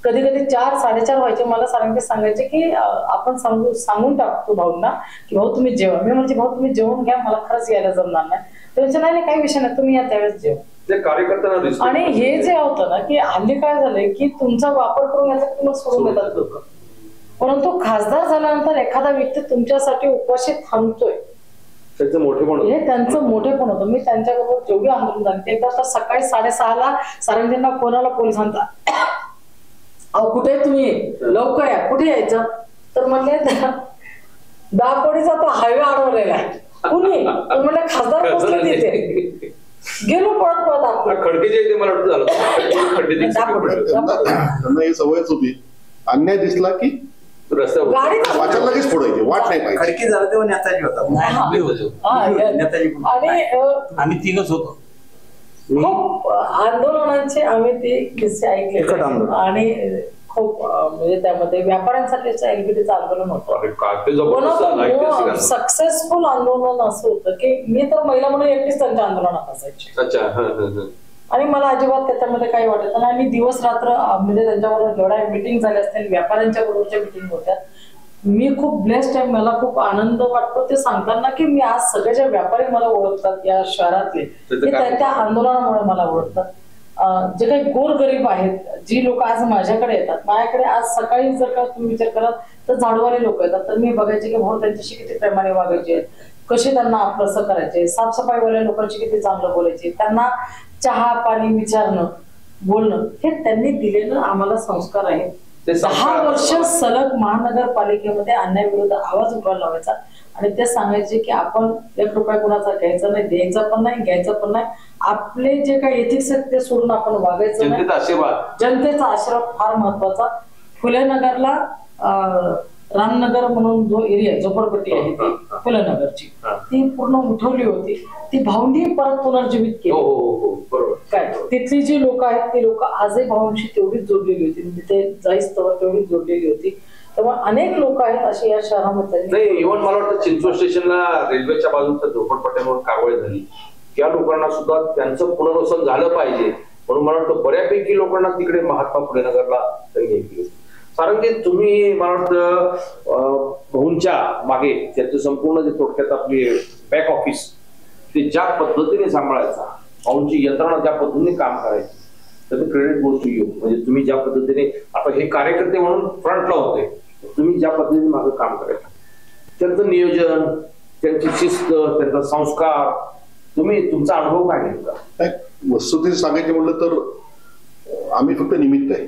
कधी कधी 4-4:30 व्हायचे. मला सारंगी सांगायचे की आपण सांगून टाकतो भाऊंना की भाऊ तुम्ही जेवा. मी म्हणजे भाऊ तुम्ही जेवून घ्या, मला खरंच यायला जमणार नाही. त्यांचे नाही काही विषय नाही, तुम्ही या त्यावेळेस जेव. आणि हे जे होतं ना की हल्ली काय झालंय की तुमचा वापर करून याचा तुम्हाला सोडून देतात लोक. परंतु खासदार झाल्यानंतर एखादा व्यक्ती तुमच्यासाठी उपवाशी थांबतोय त्याचं मोठेपण हे त्यांचं मोठेपण होतं. मी त्यांच्याबरोबर जेवढी आंदोलन झाली ते तर सकाळी 6:30ला सारंगींना कोणाला पोलिसांचा अहो कुठे तुम्ही लवकर या, कुठे यायचं तर म्हणले दापोडीचा तो हायवे अडवलेला आहे. कुणी तर म्हणलं खासदार बसले तिथे. गेलो पळत पळत आपण खडकेच्या इथे मला वाटतं झालं त्यांना ही सवयच होती, अन्याय दिसला की रस्त्यावर गाडीत वाचायला लगेच फोडायची, वाट नाही पाहिजे. खडकी झालं तेव्हा नेताजी होता. आणि आम्ही तिघच होतो. खूप आंदोलनांचे आम्ही ते किस्से तिखट ऐकले आंदोलन. आणि खूप म्हणजे त्यामध्ये व्यापाऱ्यांसाठीचं एलबीटीचं आंदोलन होतं. अरे काय ते जबरदस्त ऐतिहासिक आहे. सक्सेसफुल आंदोलन असं होतं की मी तर महिला म्हणून एकटीच त्यांच्या आंदोलनात असायची अच्छा आणि मला अजिबात त्याच्यामध्ये काही वाटत नाही. आणि दिवस रात्र म्हणजे त्यांच्याबरोबर जेवढ्या मिटिंग झाल्या असतील, व्यापाऱ्यांच्या बरोबरच्या मिटिंग होत्या. मी खूप ब्लेस्ड आहे, मला खूप आनंद वाटतो ते सांगताना की मी आज सगळे जे व्यापारी मला ओळखतात या शहरातले ते त्या आंदोलनामुळे मला ओळखतात. जे काही गोरगरीब आहेत, जी लोक आज माझ्याकडे येतात, माझ्याकडे आज सकाळी जर का तुम्ही विचार कराल तर झाडूवाले लोक येतात, तर मी बघायचे की भाऊ त्यांच्याशी किती प्रेमाने वागायचे, कसे त्यांना आपलंसं करायचे, साफसफाईवाल्या लोकांशी किती चांगलं बोलायचे, त्यांना चहा पाणी विचारणं बोलणं हे त्यांनी दिलेलं आम्हाला संस्कार आहेत. 10 वर्ष सलग महानगरपालिकेमध्ये अन्यायाविरुद्ध आवाज उठवायला लावायचा आणि ते सांगायचे की आपण 1 रुपया कुणाचा घ्यायचा नाही, द्यायचा पण नाही, घ्यायचं पण नाही. आपले जे काही एथिक्स आहेत ते सोडून आपण वागायचं नाही. जनतेचा आशीर्वाद फार महत्वाचा. फुले नगरला रामनगर म्हणून जो एरिया झोपडपट्टी आहे ती फुले नगरची ती पूर्ण उठवली होती. ती भावंडी परत पुनर्जीवित केली. काय तिथली जी लोक आहेत ती लोक आजही भावांशी तेवढीच जोडलेली होती, म्हणजे ते जाईस्तवर तेवढीच जोडलेली होती. त्यामुळे अनेक लोक आहेत असे या शहरामध्ये. नाही, इव्हन मला वाटतं चिंचवड स्टेशनला रेल्वेच्या बाजूच्या झोपडपट्ट्यांवर कारवाई झाली. त्या लोकांना सुद्धा त्यांचं पुनर्वसन झालं पाहिजे म्हणून मला वाटतं बऱ्यापैकी लोकांना तिकडे महात्मा फुले नगरला केली. कारण की तुम्ही मला वाटतं भाऊंच्या मागे त्याचं संपूर्ण जे थोडक्यात आपली बॅक ऑफिस ते ज्या पद्धतीने सांभाळायचा, भाऊंची यंत्रणा ज्या पद्धतीने काम करायची, तर क्रेडिट गोष्ट येऊ. म्हणजे तुम्ही ज्या पद्धतीने आता हे कार्यकर्ते म्हणून फ्रंटला होते, तुम्ही ज्या पद्धतीने मागे काम करायचं, त्यांचं नियोजन, त्यांची शिस्त, त्यांचा संस्कार, तुमचा अनुभव काय नेमका? वस्तुस्थिती सांगायची म्हटलं तर आम्ही फक्त निमित्त आहे.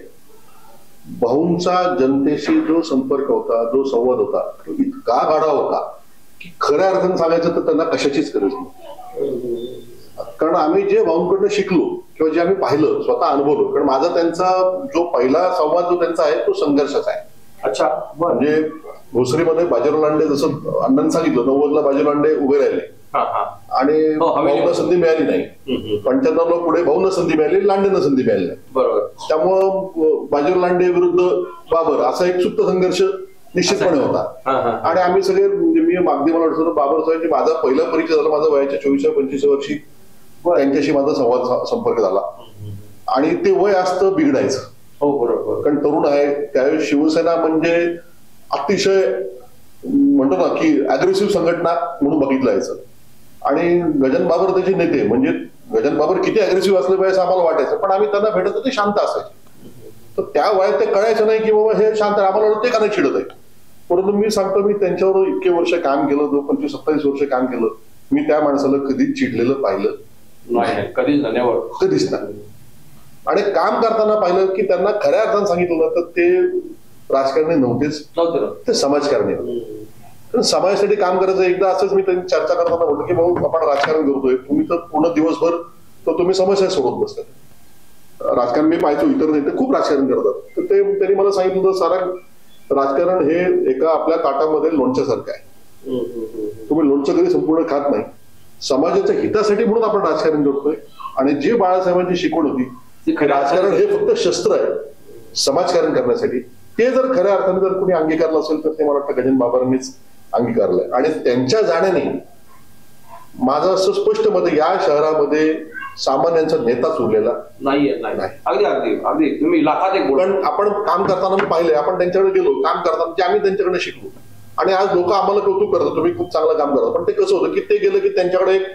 भाऊंचा जनतेशी जो संपर्क होता, जो संवाद होता, तो इतका गाढा होता की खऱ्या अर्थाने सांगायचं तर त्यांना कशाचीच गरज नाही. कारण आम्ही जे भाऊंकडनं शिकलो किंवा जे आम्ही पाहिलं, स्वतः अनुभवलो, कारण माझा त्यांचा जो पहिला संवाद जो त्यांचा आहे तो संघर्षाचा आहे. अच्छा, म्हणजे भोसरीमध्ये बाजीराव लांडे, जसं अण्णांनी सांगितलं, 90ला बाजीराव लांडे उभे राहिले आणि भाऊंना संधी मिळाली नाही. 95ला पुढे भाऊंना संधी मिळाली, लांडेंना संधी मिळाली नाही. बरोबर. त्यामुळं बाजीराव लांडे विरुद्ध बाबर असा एक सुप्त संघर्ष निश्चितपणे होता. आणि आम्ही सगळे, म्हणजे मी अगदी मला वाटतं बाबर साहेब माझा पहिला परिचय झाला, माझा वयाच्या 24-25 वर्षी त्यांच्याशी माझा संपर्क झाला. आणि ते वय असतं बिघडायचं. हो बरोबर. कारण तरुण आहे त्यावेळी शिवसेना म्हणजे अतिशय म्हणतो ना की अग्रेसिव्ह संघटना म्हणून बघितलं जायचं. आणि गजानन बाबर त्याचे नेते, म्हणजे गजानन बाबर किती अग्रेसिव्ह असले पाहिजे असं आम्हाला वाटायचं, पण आम्ही त्यांना भेटत ते शांत असायचे. तर त्या वयात ते कळायचं नाही की बाबा हे शांत आहे, आम्हाला ते का नाही चिडत आहे. परंतु मी सांगतो, मी त्यांच्यावर इतके वर्ष काम केलं, 25-27 वर्ष काम केलं, मी त्या माणसाला कधीच चिडलेलं पाहिलं नाही, कधीच नाही. आणि काम करताना पाहिलं की त्यांना खऱ्या अर्थानं सांगितलं तर ते राजकारणी नव्हतेच, ते समाजकारणी होते. समाजासाठी काम करायचं. एकदा असंच मी त्यांनी चर्चा करताना म्हटलं की भाऊ आपण राजकारण करतोय, तुम्ही तर पूर्ण दिवसभर तर तुम्ही समस्या सोडत बसतात. राजकारण मी पाहतो इतर नेते खूप राजकारण करतात, तर ते त्यांनी मला सांगितलं तर सारा राजकारण हे एका आपल्या ताटामध्ये लोणच्यासारखं आहे. तुम्ही लोणचं कधी संपूर्ण खात नाही. समाजाच्या हितासाठी म्हणून आपण राजकारण करतोय. आणि जी बाळासाहेबांची शिकवण होती, राजकारण हे फक्त शस्त्र आहे समाजकारण करण्यासाठी, ते जर खऱ्या अर्थाने जर कोणी अंगीकारलं असेल तर ते मला वाटतं गजानन बाबांनीच अंगीकारलंय. आणि त्यांच्या जाण्याने माझं असं स्पष्ट मत, या शहरामध्ये सामान्यांचा नेताच उरलेला नाहीये. अगदी अगदी अगदी तुम्ही लाखात एक. पण आपण काम करताना मी पाहिले, आपण त्यांच्याकडे गेलो काम करताना, जे आम्ही त्यांच्याकडे शिकलो. आणि आज लोक आम्हाला कौतुक करतात, तुम्ही खूप चांगलं काम करता. पण ते कसं होतं की ते गेलं की त्यांच्याकडे एक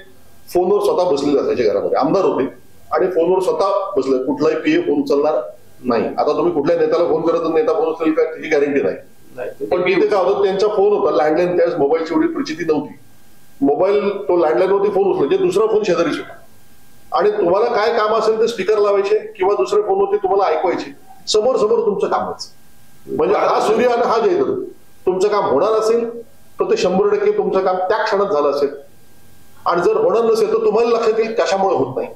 फोनवर स्वतः बसलेले असायचे. घरामध्ये आमदार होते आणि फोनवर स्वतः बसले, कुठलाही पीए फोन उचलणार नाही. आता तुम्ही कुठल्याही नेत्याला फोन करत नेता फोन उचलेल का त्याची गॅरंटी नाही. पण तिथे काय होतं, त्यांचा फोन होता लँडलाईन, त्यावेळेस मोबाईलची एवढी प्रचिती नव्हती. मोबाईल तो लँडलाईनवरती फोन उचलायचे, दुसरा फोन शेजारीच होता आणि तुम्हाला काय काम असेल ते स्पीकर लावायचे किंवा दुसऱ्या फोनवरती तुम्हाला ऐकवायचे, समोर समोर तुमचं काम व्हायचं. म्हणजे हा सूर्य आणि हा जयद्र, तुमचं काम होणार असेल तर ते 100% तुमचं काम त्या क्षणात झालं असेल आणि जर होणार नसेल तर तुम्हाला लक्षात येईल कशामुळे होत नाही.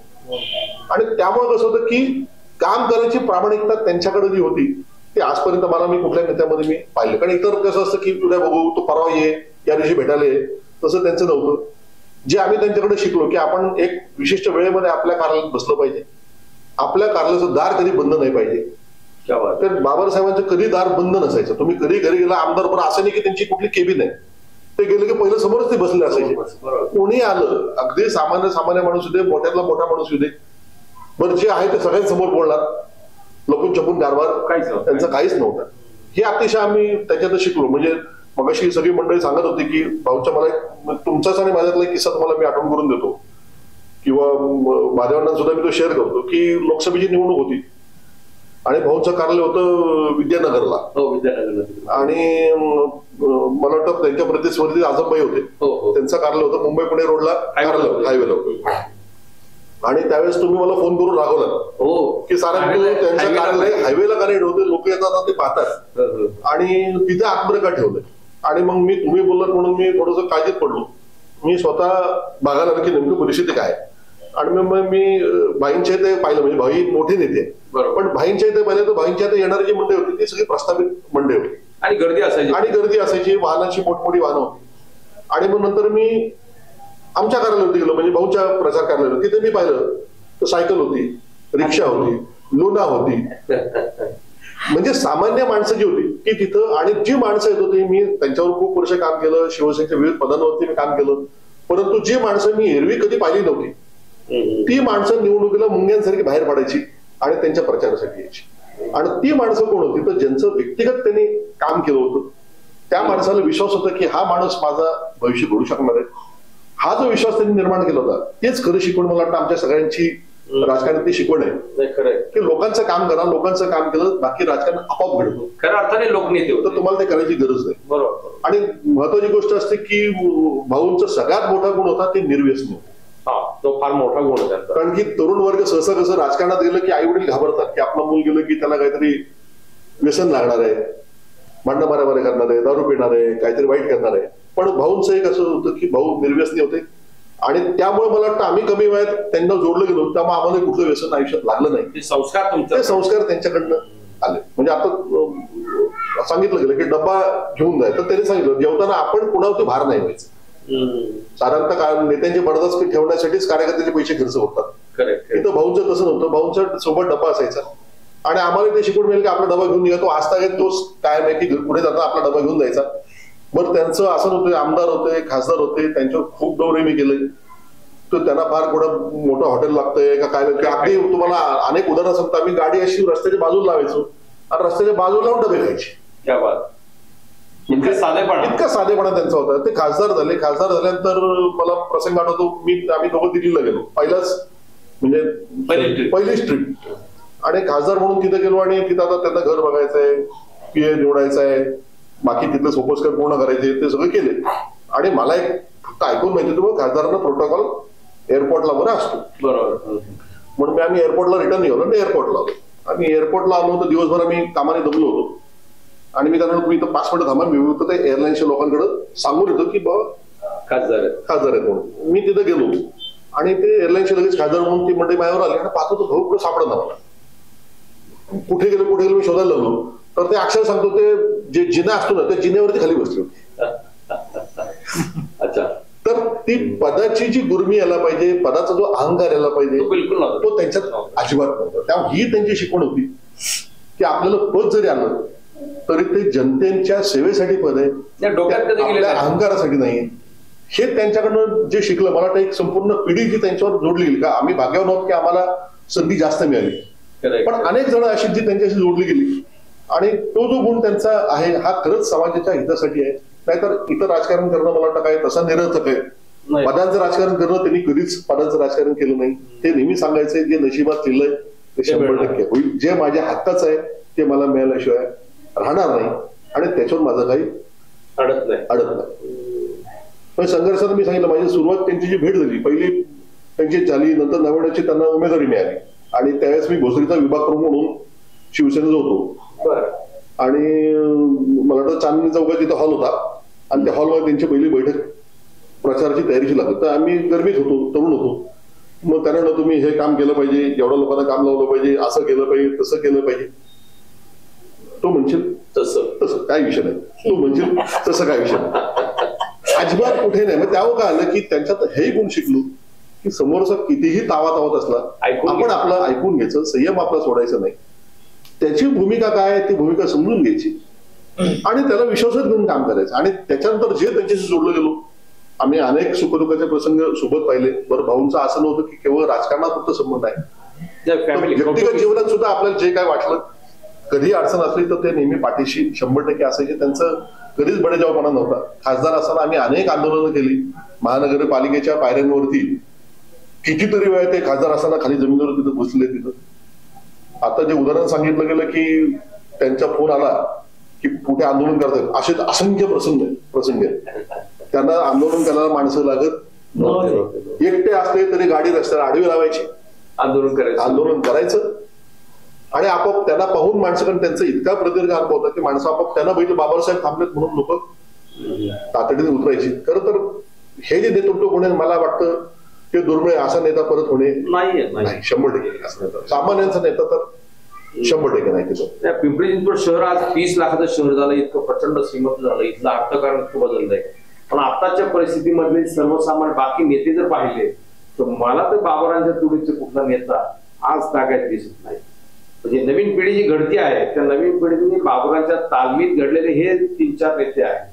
आणि त्यामुळे कसं होतं की काम करायची प्रामाणिकता त्यांच्याकडे जी होती ती आजपर्यंत मला मी कुठल्या नेत्यामध्ये मी पाहिलं. कारण इतर कसं असतं की उद्या बघू, तो परवा ये, या दिवशी भेटायला ये, तसं त्यांचं नव्हतं. जे आम्ही त्यांच्याकडे शिकलो की आपण एक विशिष्ट वेळेमध्ये आपल्या कार्यालयात बसलं पाहिजे, आपल्या कार्यालयाचं दार कधी बंद नाही पाहिजे. तर बाबासाहेबांचं कधी दार बंद नसायचं. तुम्ही कधी घरी गेला आमदार, पण असं नाही की त्यांची कुठली केबिन आहे, ते गेले की पहिलं समोरच ते बसले असायचे. कोणी आलं, अगदी सामान्य माणूस होते, मोठ्यातला मोठा माणूस होते, बरं जे आहे ते सगळ्यांसमोर बोलणार, लपून छपून कारभार त्यांचं काहीच नव्हतं. हे अतिशय आम्ही त्याच्यात शिकलो. म्हणजे मगाशी सगळी मंडळी सांगत होती की भाऊच्या मला तुमचाच आणि माझ्यातला किस्सा तुम्हाला मी आठवण करून देतो किंवा माझ्यावरनं सुद्धा मी तो शेअर करतो की लोकसभेची निवडणूक होती आणि भाऊचं कार्यालय होतं विद्यानगरला. आणि मला वाटतं त्यांच्या प्रतिस्पर्धी आजमबाई होते, त्यांचं कार्यालय होतं मुंबई पुणे रोडला, हायवेला होतं. आणि त्यावेळेस तुम्ही मला फोन करून रागवला की सारं त्यांचं कार्यालय हायवेला का नाही ठेवते, लोक येतात ते पाहतात आणि तिथे आतमध्ये का ठेवलंय. आणि मग तुम्ही बोललात म्हणून मी थोडंसं काळजीत पडलो. मी स्वतः बघायला की नेमकी परिस्थिती काय. आणि मग मी भाईंच्या इथे पाहिलं, म्हणजे भाई मोठी नेते पण भाईंच्या इथे पाहिलं तर भाईंच्या इथे येणारी जी मंडळी होती ती सगळी प्रस्तावित मंडळी होती आणि गर्दी असायची, वाहनाची मोठमोठी वाहनं होती. आणि मग नंतर मी आमच्या कार्यालयावरती गेलो, म्हणजे भाऊच्या प्रचार कार्यालयावर, तिथे मी पाहिलं तर सायकल होती, रिक्षा होती, लुना होती. म्हणजे सामान्य माणसं जी होती ती तिथं. आणि जी माणसं येत होती, मी त्यांच्यावर खूप वर्ष काम केलं, शिवसेनेच्या विविध पदांवरती मी काम केलं, परंतु जी माणसं मी एरवी कधी पाहिली नव्हती ती माणसं निवडणुकीला मुंग्यांसारखी बाहेर पडायची आणि त्यांच्या प्रचारासाठी यायची. आणि ती माणसं कोण होती तर ज्यांचं व्यक्तिगत त्यांनी काम केलं होतं, त्या माणसाला विश्वास होता की हा माणूस माझा भविष्य घडू शकणार आहे. हा जो विश्वास त्यांनी निर्माण केला होता तेच खरं शिकवण मला वाटतं आमच्या सगळ्यांची राजकारणातली शिकवण आहे की लोकांचं काम करा, लोकांचं काम केलं बाकी राजकारण आपोआप घडतं. खऱ्या अर्थाने लोकनेते तर तुम्हाला ते करायची गरज नाही. बरोबर. आणि महत्वाची गोष्ट असते की भाऊंचा सगळ्यात मोठा गुण होता ते निर्व्यसनी. तो फार मोठा गुण आहे त्यांचा. कारण की तरुण वर्ग सहसा कसं राजकारणात गेलं की आई वडील घाबरतात की आपला मूल गेलं की त्याला काहीतरी व्यसन लागणार आहे, भांडण मारामारी करणार आहे, दारू पिणार आहे, काहीतरी वाईट करणार आहे. पण भाऊंचं एक असं होतं की भाऊ निर्व्यसनी होते आणि त्यामुळे मला वाटतं आम्ही कमी वयात त्यांना जोडलं गेलो, त्यामुळे आम्हाला कुठलं व्यसन आयुष्यात लागलं नाही. ते संस्कार त्यांच्याकडनं आले. म्हणजे आता सांगितलं गेलं की डब्बा घेऊन जाय, तर त्यांनी सांगितलं जेवताना आपण कुणावरती भार नाही व्हायचं. साधारणतः नेत्यांची बडदास्ती ठेवण्यासाठीच कार्यकर्त्याचे पैसे खर्च होतात. इथं भाऊंचं तसं नव्हतं. भाऊंच्या सोबत डबा असायचा आणि आम्हाला ते शिकवून मिळेल की आपला डबा घेऊन निघा, तो आस्था घेत तोच कायम आहे की पुढे जाता आपला डबा घेऊन जायचा. बरं त्यांचं असं नव्हतं, आमदार होते, खासदार होते, त्यांच्यावर खूप दौरे मी केले. तर त्यांना फार कुठं मोठं हॉटेल लागतंय का काय, अगदी तुम्हाला अनेक उदाहरणं सांगतो. आम्ही गाडी अशी रस्त्याच्या बाजूला लावायचो आणि रस्त्याच्या बाजूला लावून डबे खायचे. इतका साधेपणा त्यांचा होता. ते खासदार झाले. खासदार झाल्यानंतर मला प्रसंग आठवतो, आम्ही दोघं दिल्लीला गेलो, पहिलीच ट्रिप. आणि खासदार म्हणून तिथे गेलो आणि तिथं आता त्यांना घर बघायचंय, पीए निवडायचंय, बाकी तिथले सोपस्कर पूर्ण करायचे, ते सगळं केले. आणि मला एक फक्त ऐकून माहिती होतं खासदारांना प्रोटोकॉल एअरपोर्टला बरं असतो. बरोबर. म्हणून आम्ही एअरपोर्टला रिटर्न निघालो आणि एअरपोर्टला आलो. आम्ही एअरपोर्टला आलो होतो, दिवसभर आम्ही कामाने दमलो होतो आणि मी त्यांना तुम्ही इथं 5 मिनिटं थांबा, मी होतो ते एअरलाईन्सच्या लोकांकडे सांगून येतो की बाबा खासदार आहेत म्हणून. मी तिथे गेलो आणि ते एअरलाईनचे लगेच खासदार म्हणून ती मंडळी माझ्यावर आली आणि पाहतो तो भाऊ कुठे सापडत मला. कुठे गेलो मी शोधायला लागलो तर ते अक्षर सांगतो ते जे जिना असतो ना त्या जिन्यावरती खाली बसली होती. अच्छा. तर ती पदाची जी गुरमी यायला पाहिजे, पदाचा जो अहंकार यायला पाहिजे तो त्यांच्यात अजिबात नव्हता. त्यामुळे ही त्यांची शिकवण होती की आपल्याला पद जरी आलं तरी ते जनतेच्या सेवेसाठी पद आहे, आपल्या अहंकारासाठी नाही. हे त्यांच्याकडनं जे शिकलं, मला वाटतं एक संपूर्ण पिढी जी त्यांच्यावर जोडली गेली. का आम्ही भाग्यवान आहोत की आम्हाला संधी जास्त मिळाली, पण अनेक जण अशी जी त्यांच्याशी जोडली गेली. आणि तो जो गुण त्यांचा आहे हा खरंच समाजाच्या हितासाठी आहे. नाहीतर इतर राजकारण करणं मला वाटतं काय तसा निरर्थक आहे. पदांचं राजकारण करणं त्यांनी कधीच पदांचं राजकारण केलं नाही. ते नेहमी सांगायचे जे नशिबात लिहिलंय ते 100% होईल, जे माझ्या हक्काचं आहे ते मला मिळाल्याशिवाय राहणार नाही आणि त्याच्यावर माझं काही अडत नाही. पण संघर्षात मी सांगितलं माझी सुरुवात त्यांची जी भेट झाली पहिली त्यांची झाली, नंतर नव्याची त्यांना उमेदवारी मिळाली आणि त्यावेळेस मी भोसरीचा विभाग प्रमुख म्हणून शिवसेनेत होतो. आणि मला वाटतं चांदणी चौकात तिथं हॉल होता आणि त्या हॉलमध्ये त्यांची पहिली बैठक प्रचाराची तयारीची लागत. तर आम्ही गरमीत होतो, तरुण होतो. मग त्यांना म्हणलं तुम्ही हे काम केलं पाहिजे, एवढ्या लोकांना काम लावलं पाहिजे, असं केलं पाहिजे, तसं केलं पाहिजे. तो म्हणशील तसं काय विषय नाही, तू म्हणशील तसं काय विषय नाही, अजिबात कुठे नाही. मग त्यावर काय आलं की त्यांच्यात हे गुण शिकलो की समोरचा कितीही तावात असला आपण आपलं ऐकून घ्यायचं, संयम आपला सोडायचा नाही, त्याची भूमिका काय ती भूमिका समजून घ्यायची आणि त्याला विश्वासात घेऊन काम करायचं. आणि त्याच्यानंतर जे त्यांच्याशी जोडलं गेलो, आम्ही अनेक सुखदुःखाचे प्रसंग सोबत पाहिले. बरं, भाऊंचं असं नव्हतं की केवळ राजकारणात फक्त संबंध आहे, व्यक्तिगत जीवनात सुद्धा आपल्याला जे काय वाटलं, कधी अडचण असली तर ते नेहमी पाठीशी 100% असायचे. त्यांचं कधीच बडेजावपणा नव्हता. खासदार असताना आम्ही अनेक आंदोलनं केली महानगरपालिकेच्या पायऱ्यांवरती. कितीतरी वेळा ते खासदार असताना खाली जमिनीवर तिथं बसले. तिथं आता जे उदाहरण सांगितलं गेलं की त्यांचा फोन आला की कुठे आंदोलन करतात, असे असंख्य प्रसंग त्यांना आंदोलन करायला माणसं लागत नव्हते. एकटे असले तरी गाडी रस्त्याला आडवी लावायची, आंदोलन करायचं आणि आपोआप त्यांना पाहून माणसाकडे त्यांचा इतका प्रदीर्घ अनुभव होता की माणसं आपोआप त्यांना बघितलं बाबासाहेब थांबलेत म्हणून लोक तातडीने उतरायची. खरं तर हे जे नेतृत्व होणे मला वाटतं ते दुर्मिळ. असा नेता परत होणे नाही 100% असा नेता, सामान्यांचा नेता तर 100% नाही. तिथं पिंपरी चिंचवड शहर आज 30 लाखाचं शहर झालं, इतकं प्रचंड श्रीमंत झालं, इथलं अर्थकारण इतकं बदललंय. पण आताच्या परिस्थितीमधले सर्वसामान्य बाकी नेते जर पाहिले तर मला तर बाबरांच्या तुडीचे कुठला नेता आज तागायत दिसत नाही. म्हणजे नवीन पिढी जी घडती आहे त्या नवीन पिढीने बाबरांच्या तालमीत घडलेले हे 3-4 नेते आहेत.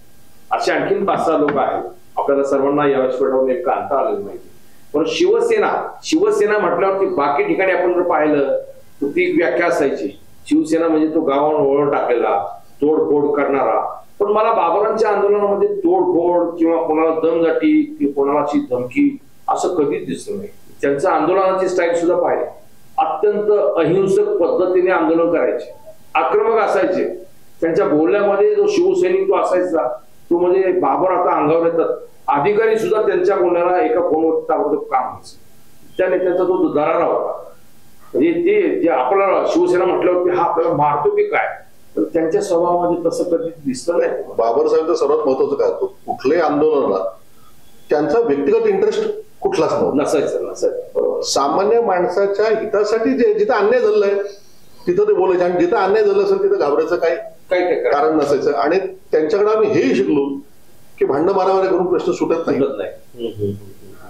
असे आणखीन 5-6 लोक आहेत. आपल्याला सर्वांना या व्यासपीठावर नेमकं आणता आलेलं माहिती. पण शिवसेना म्हटल्यावरती बाकी ठिकाणी आपण जर पाहिलं तर ती व्याख्या असायची, शिवसेना म्हणजे तो गावावर ओळख टाकलेला, तोडफोड करणारा. पण मला बाबरांच्या आंदोलनामध्ये तोडफोड किंवा कोणाला दमदाटी किंवा कोणाला अशी धमकी असं कधीच दिसलं नाही. त्यांच्या आंदोलनाची स्टाईल सुद्धा पाहिली, अत्यंत अहिंसक पद्धतीने आंदोलन करायचे, आक्रमक असायचे. त्यांच्या बोलण्यामध्ये जो शिवसैनिक तो असायचा तो म्हणजे बाबर आता अंगावर येतात. अधिकारी सुद्धा त्यांच्या बोलण्याला एका फोनवर ताबडतोब काम व्हायचं. त्या नेत्याचा तो दरारा होता. म्हणजे ते जे आपल्याला शिवसेना म्हटल्यावर हा आपल्याला मारतो की काय, तर त्यांच्या स्वभावामध्ये तसं कधी दिसलं नाही. बाबर साहेब सर्वात महत्वाचं काय होतं, कुठल्याही आंदोलनाला त्यांचा व्यक्तिगत इंटरेस्ट कुठलाच नसायचं. सामान्य माणसाच्या हितासाठी जिथं अन्याय झालेला आहे तिथं ते बोलायचे आणि जिथं अन्याय झालं असेल तिथं घाबरायचं काय कारण नसायचं. आणि त्यांच्याकडे आम्ही हेही शिकलो की भांडण मारामारी करून प्रश्न सुटत नाही.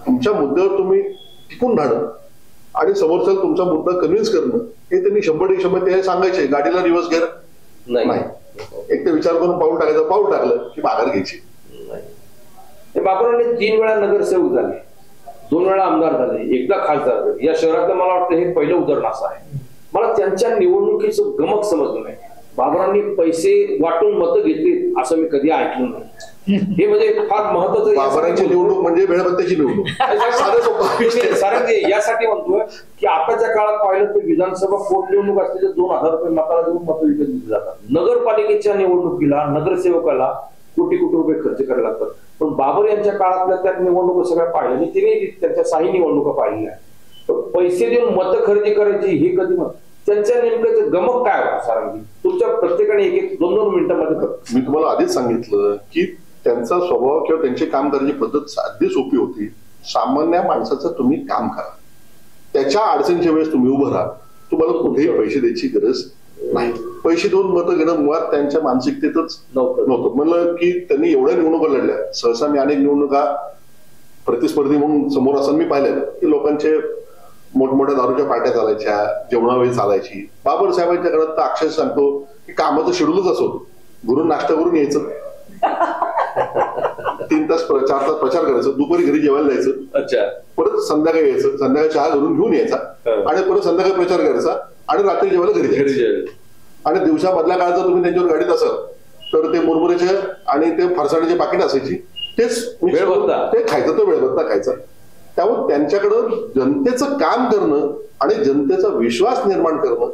तुमच्या मुद्द्यावर तुम्ही टिकून राहणं आणि समोरचा तुमचा मुद्दा कन्व्हिन्स करणं हे त्यांनी 100% ते सांगायचे. गाडीला रिव्हर्स गेअर नाही, एक तर विचार करून पाऊल टाकायचं, पाऊल टाकलं की माघार घ्यायची. बाबरांनी 3 वेळा नगरसेवक झाले, 2 वेळा आमदार झाले, एकदा खासदार झाले. या शहरातलं मला वाटतं हे पहिलं उदाहरण असं आहे. मला त्यांच्या निवडणुकीचं गमक समजलं नाही. बाबरांनी पैसे वाटून मतं घेतली असं मी कधी ऐकलं नाही. हे म्हणजे फार महत्वाचं. बाबरांची निवडणूक म्हणजे वेळापत्त्याची निवडणूक. यासाठी म्हणतोय की आताच्या काळात पाहिलं तर विधानसभा पोटनिवडणूक असते तर 2000 रुपये मताला देऊन मतं विकत घेतली जातात. नगरपालिकेच्या निवडणुकीला नगरसेवकाला कोटी रुपये खर्च करायला लागतात. पण बाबर यांच्या काळातल्या त्या निवडणुका सगळ्या पाहिल्या आणि तिने त्यांच्या 6 निवडणुका पाहिल्या. पैसे देऊन मतं खरेदी करायची हे कधी त्यांच्या नेमकं गमक काय होतं सारंगी? तुमच्या प्रत्येकाने 1-2 मिनिटांमध्ये. मी तुम्हाला आधीच सांगितलं की त्यांचा स्वभाव किंवा त्यांची काम करायची पद्धत साधी सोपी होती. सामान्य माणसाचं तुम्ही काम करा, त्याच्या अडचणीच्या वेळेस तुम्ही उभं राहा, तुम्हाला कुठेही पैसे द्यायची गरज नाही. पैसे देऊन मतं घेणं मुळात त्यांच्या मानसिकतेतच नव्हतं. म्हणलं की त्यांनी एवढ्या निवडणुका लढल्या. सहसा मी अनेक निवडणुका प्रतिस्पर्धी म्हणून समोर असताना मी पाहिलं की लोकांचे मोठमोठ्या दारूच्या पार्ट्या चालायच्या, जेवणावेळी चालायची. बाबर साहेबांच्या घरात तर अक्षर सांगतो की कामाचं शेड्यूलच असो, घरून नाश्ता करून यायचं, 3 तास 4 तास प्रचार करायचं, दुपारी घरी जेवायला जायचं, परत संध्याकाळी यायचं, संध्याकाळी चहा घरून घेऊन यायचा आणि परत संध्याकाळी प्रचार करायचा आणि रात्री जेवायला घरी जायचं. आणि दिवसा मधल्या काळात जर तुम्ही त्यांच्यावर गाडीत असाल तर ते मुरमुऱ्याचे आणि ते फरसाण्याची पाकिट असायची, तेच ते खायचं, तो वेळभत्ता खायचा. त्यामुळे त्यांच्याकडं जनतेचं काम करणं आणि जनतेचा विश्वास निर्माण करणं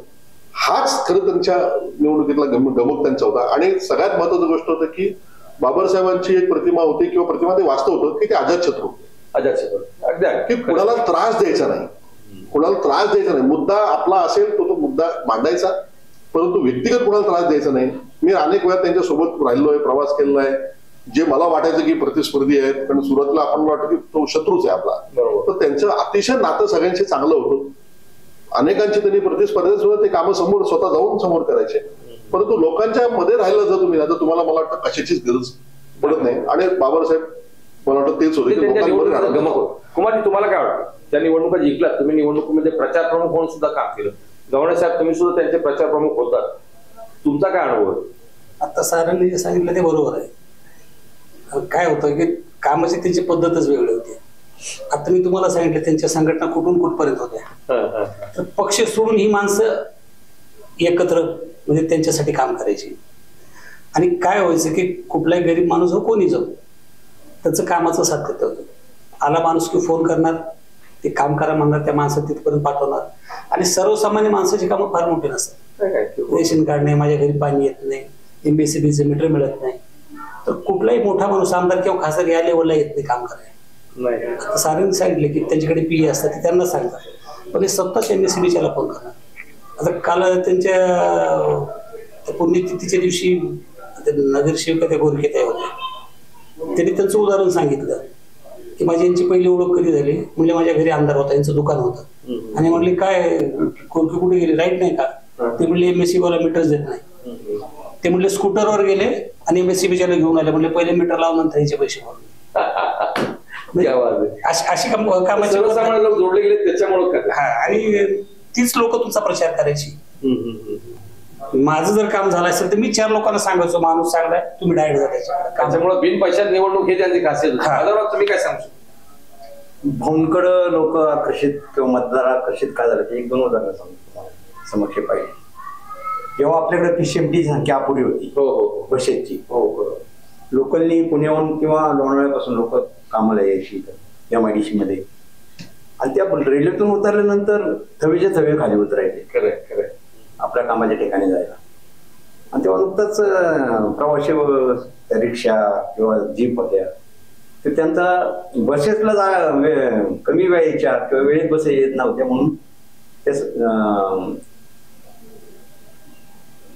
हाच खरं त्यांच्या निवडणुकीतला गमक त्यांचा होता. आणि सगळ्यात महत्वाची गोष्ट होतं की बाबासाहेबांची एक प्रतिमा होती किंवा प्रतिमा ते वास्तव होतं की ते अजातशत्रू की कुणाला त्रास द्यायचा नाही, कुणाला त्रास द्यायचा नाही. मुद्दा आपला असेल तो मुद्दा मांडायचा, परंतु व्यक्तिगत कुणाला त्रास द्यायचा नाही. मी अनेक वेळा त्यांच्यासोबत राहिलोय, प्रवास केलेला आहे. जे मला वाटायचं की प्रतिस्पर्धी आहेत, कारण सुरुवातीला आपण वाटतं की तो शत्रूच आहे आपला, तर त्यांचं अतिशय नातं सगळ्यांशी चांगलं होतं. अनेकांची त्यांनी प्रतिस्पर्धेत सुद्धा ते कामं समोर स्वतः जाऊन समोर करायचे. परंतु लोकांच्या मध्ये राहिलं जर तुम्ही, आता तुम्हाला मला वाटतं कशाचीच गरज पडत नाही. आणि बाबासाहेब मला वाटतं तेच होते की लोकांमध्ये. कुमारजी, तुम्हाला काय वाटतं? त्या निवडणुका जिंकलात तुम्ही, निवडणुकीमध्ये प्रचार प्रमुख म्हणून सुद्धा काम केलं. गव्हर्नर साहेब तुम्ही सुद्धा त्यांचे प्रचार प्रमुख होतात, तुमचा काय अनुभव आहे? आता सरांनी जे सांगितलं ते बरोबर आहे. काय होतं की कामाची त्यांची पद्धतच वेगळी होती. आता मी तुम्हाला सांगितलं त्यांच्या संघटना कुठून कुठपर्यंत होत्या. तर पक्ष सोडून ही माणसं एकत्र म्हणजे त्यांच्यासाठी काम करायची. आणि काय व्हायचं की कुठलाही गरीब माणूस हो कोणी जाऊ त्याचं कामाचं सातत्य होतं. आला माणूस की फोन करणार, ते काम करा म्हणणार, त्या माणसाला तिथपर्यंत पाठवणार. आणि सर्वसामान्य माणसाची कामं फार मोठी नसतात. रेशन कार्ड नाही, माझ्या घरी पाणी येत नाही, MSCBचं मीटर मिळत नाही. तर कुठलाही मोठा माणूस आमदार किंवा खासदार या लेवलला येत नाही काम करायला. आता साऱ्यांनी सांगितले की त्यांच्याकडे PA असतात ते त्यांना सांगतात, पण हे स्वतःच MSCBच्याला फोन करणार. आता काल त्यांच्या पुण्यतिथीच्या दिवशी नगरसेवक त्या गोरखेताई होत्या, त्यांनी त्यांचं उदाहरण सांगितलं की माझी यांची पहिली ओळख कधी झाली. म्हणजे माझ्या घरी अंधार होता, यांचं दुकान होतं. आणि म्हणले काय गोरखे कुठे गेले, लाईट नाही का? ते म्हणले MSCB वाला मीटरच देत नाही. ते म्हणले स्कूटरवर गेले आणि MSCBच्याला घेऊन आले. म्हणले पहिले मीटर लावून नंतर यांचे पैसे भरून. अशी कामाची लोक जोडले गेले त्याच्यामुळे. आणि तीच लोक तुमचा प्रचार करायची. माझं जर काम झालं असेल तर मी 4 लोकांना सांगायचो माणूस चांगलाय, तुम्ही डायरेक्ट जायचं. त्याच्यामुळे बिन पैशात निवडणूक हे त्यांची खासियत. तुम्ही काय सांगू शकता? भाऊंकड लोक आकर्षित किंवा मतदार आकर्षित का झाले ते 1-2 उदाहरणं सांगतो समक्ष पाहिजे. जेव्हा आपल्याकडे PCMT संख्या अपुरी होती बसेसची, लोकलनी पुण्याहून किंवा लोणावळ्यापासून लोक कामाला यायची MIDC मध्ये. आणि त्या रेल्वेतून उतरल्यानंतर थवेच्या थवे खाली उतरायचे आपल्या कामाच्या ठिकाणी जायला. आणि तेव्हा नुकताच प्रवासी रिक्षा किंवा जीप होत्या, तर त्यांचा बसेसला कमी वेळेच्या किंवा वेळेत बस येत नव्हत्या म्हणून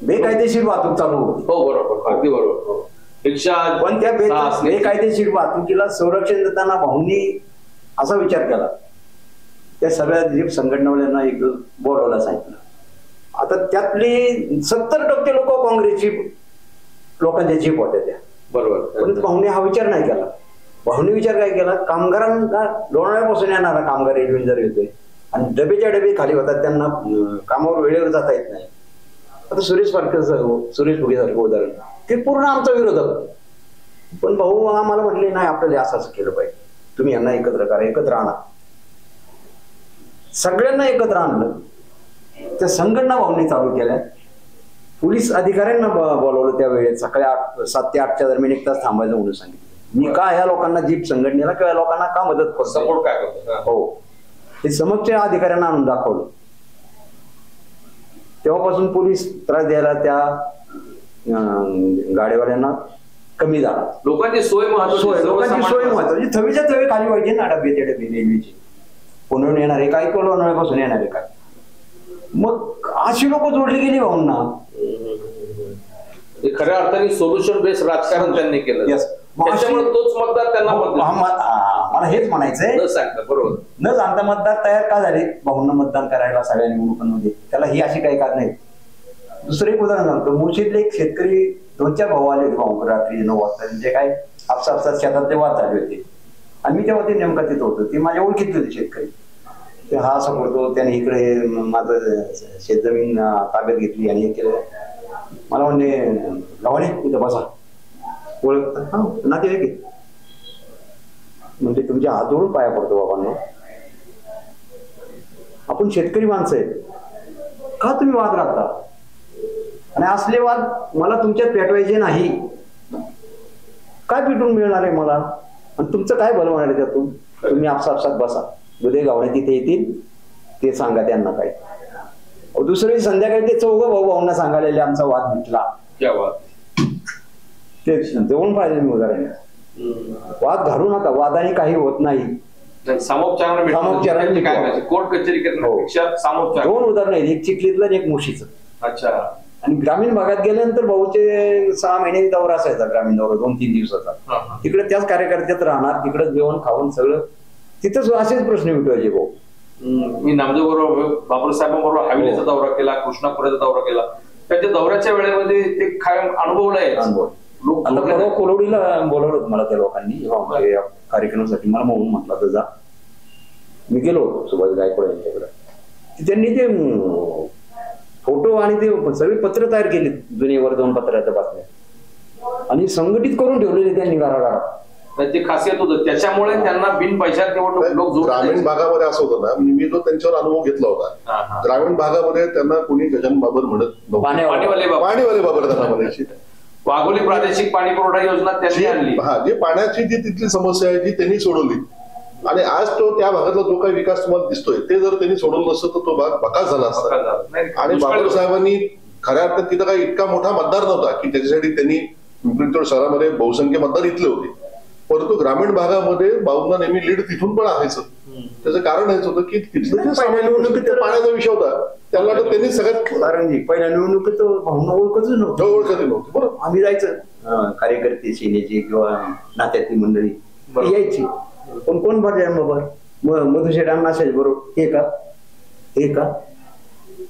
बेकायदेशीर वाहतूक चालू होती. बरोबर, अगदी बरोबर. रिक्षा पण त्या बेकायदेशीर वाहतुकीला संरक्षण देताना भाऊंनी असा विचार केला, त्या सगळ्या जीप संघटनावाल्यांना एक बोलवायला सांगितलं. आता त्यातले 70% लोक काँग्रेसची लोकांच्या जीप होत्या त्या, बरोबर. पण भाऊने हा विचार नाही केला. भाऊने विचार काय केला, कामगारांना लोणावळ्यापासून येणारा कामगार रेल्वे जर येतोय आणि डबेच्या डबे खाली होतात, त्यांना कामावर वेळेवर जाता येत नाही. आता सुरेश फुगेसारखं उदाहरण, ते पूर्ण आमचा विरोधक. पण भाऊ आम्हाला म्हटले नाही, आपल्याला असं केलं पाहिजे, तुम्ही यांना एकत्र करा, एकत्र आणा. सगळ्यांना एकत्र आणलं. त्या संघटना भाऊंनी चालू केल्या. पोलीस अधिकाऱ्यांना बोलवलं त्या वेळेत, सकाळी 7 ते 8च्या दरम्यान 1 तास थांबायचं म्हणून सांगितलं. मी का ह्या लोकांना जीप संघटनेला किंवा लोकांना का मदत करतो, सपोर्ट काय करतो, हो हे समक्ष अधिकाऱ्यांना आणून दाखवलं. तेव्हापासून पोलीस त्रास द्यायला त्या गाडीवाल्यांना कमी झाला. लोकांची सोय महत्वाची. थवीच्या थवे खाली व्हायचे ना डबेच्या डबे रेल्वेचे, पुण्याहून येणारे काय किंवा लोणावळ्यापासून येणारे काय. मग अशी लोक जोडली गेली भाऊंना. खऱ्या अर्थाने सोल्युशन बेस्ड राजकारण त्यांनी केलं. त्याच्यामुळे तोच मतदार त्यांना मला हेच म्हणायचंय, बरोबर न जाणता मतदार तयार का झाले भाऊंना मतदान करायला सगळ्या निवडणुकांमध्ये. त्याला ही अशी काही कारण नाही. दुसरं एक उदाहरण सांगतो. मुळशीतले एक शेतकरी 2-4 भाऊ आले होते रात्री 9 वाजता. जे काय आपसापसात शेतात ते वाद झाले होते आणि मी तेव्हा ते नेमका तिथं होतो. ते माझ्या ओळखीतले होते शेतकरी. ते हा असं करतो, त्याने इकडे माझं शेतजमीन ताब्यात घेतली आणि हे केलं. मला म्हणले लवाणे इथं बसा, ओळख हा नातेवाईक म्हणजे तुमच्या हात जोडून पाया पडतो बाबांना, आपण शेतकरी माणसं आहे, का तुम्ही वाद राखता आणि असले वाद मला तुमच्यात पेटवायचे नाही. काय पेटून मिळणार आहे मला आणि तुमचं काय भलं होणार आहे त्यातून. तुम्ही आपसापसात बसा, उद्या गावणे तिथे येतील ते सांगा त्यांना काय. दुसऱ्या संध्याकाळी ते 4 भाऊ भाऊंना सांगायला आमचा वाद मिटला. ते जवळून पाहिजे मी उदाहरण. वाद घालू नका, वादाने काही होत नाही. सामोपचाराने काय कोर्ट कचेरी करण्यापेक्षा सामोपचार. दोन उदाहरण आहेत, एक चिखलीतलं आणि एक मुशीचं. अच्छा. आणि ग्रामीण भागात गेल्यानंतर भाऊचे 6 महिने दौरा असायचा, ग्रामीण दौरा 2-3 दिवसाचा. तिकडे त्याच कार्यकर्त्यात राहणार, तिकडे जेवण खाऊन सगळं तिथंच असेच प्रश्न मिटवायचे भाऊ. मी नामदेव बरोबर बापूसाहेबांबरोबर हवेलीचा दौरा केला, कृष्णापुराचा दौरा केला. त्याच्या दौऱ्याच्या वेळेमध्ये ते काय अनुभवलंय. आता परवा कोलोडीला बोलवलं होतं मला त्या लोकांनी कार्यक्रमासाठी. मला म्हणून म्हटलं तर जा. मी गेलो सुभाष गायकवाड यांच्याकडे. त्यांनी ते फोटो आणि ते सगळे पत्र तयार केले, जुने वर्तमानपत्राच्या बातम्या, आणि संघटित करून ठेवलेले त्यांनी घराघरात. त्याची खासियत होतं, त्याच्यामुळे त्यांना बिन पैशात लोक. ग्रामीण भागामध्ये असं होतं ना, मी जो त्यांच्यावर अनुभव घेतला होता, ग्रामीण भागामध्ये त्यांना कोणी गजानन बाबर म्हणत नव्हतं. पाणीवाले बाबर त्यांना म्हणायची. वाघोली प्रादेशिक पाणी पुरवठा योजना त्यांनी आणली. जी पाण्याची जी तिथली समस्या आहे ती त्यांनी सोडवली. आणि आज तो त्या भागातला जो काही विकास तुम्हाला दिसतोय ते जर त्यांनी सोडवलं नसतं तर तो भाग बकास झाला असता. आणि बाबर साहेबांनी खऱ्या अर्थात तिथं काही इतका मोठा मतदार नव्हता की त्याच्यासाठी त्यांनी पिंपरी चिंचवड शहरामध्ये बहुसंख्य मतदार इथले होते, परंतु ग्रामीण भागामध्ये बाबूंना नेहमी लीड तिथून पण असायचं. त्याचं कारण हेच होतं की तिथलं पाण्याचा विषय होता, त्याला त्यांनी सगळ्यात पहिल्या निवडणुकीत भाऊंना ओळखतच नव्हतं. ओळखत नव्हती. बरोबर. आम्ही जायचं, कार्यकर्ते सेनेचे किंवा नात्यातली मंडळी यायची. पण कोण भरले बाबर? मधुशेठांना असायचे बरोबर. हे का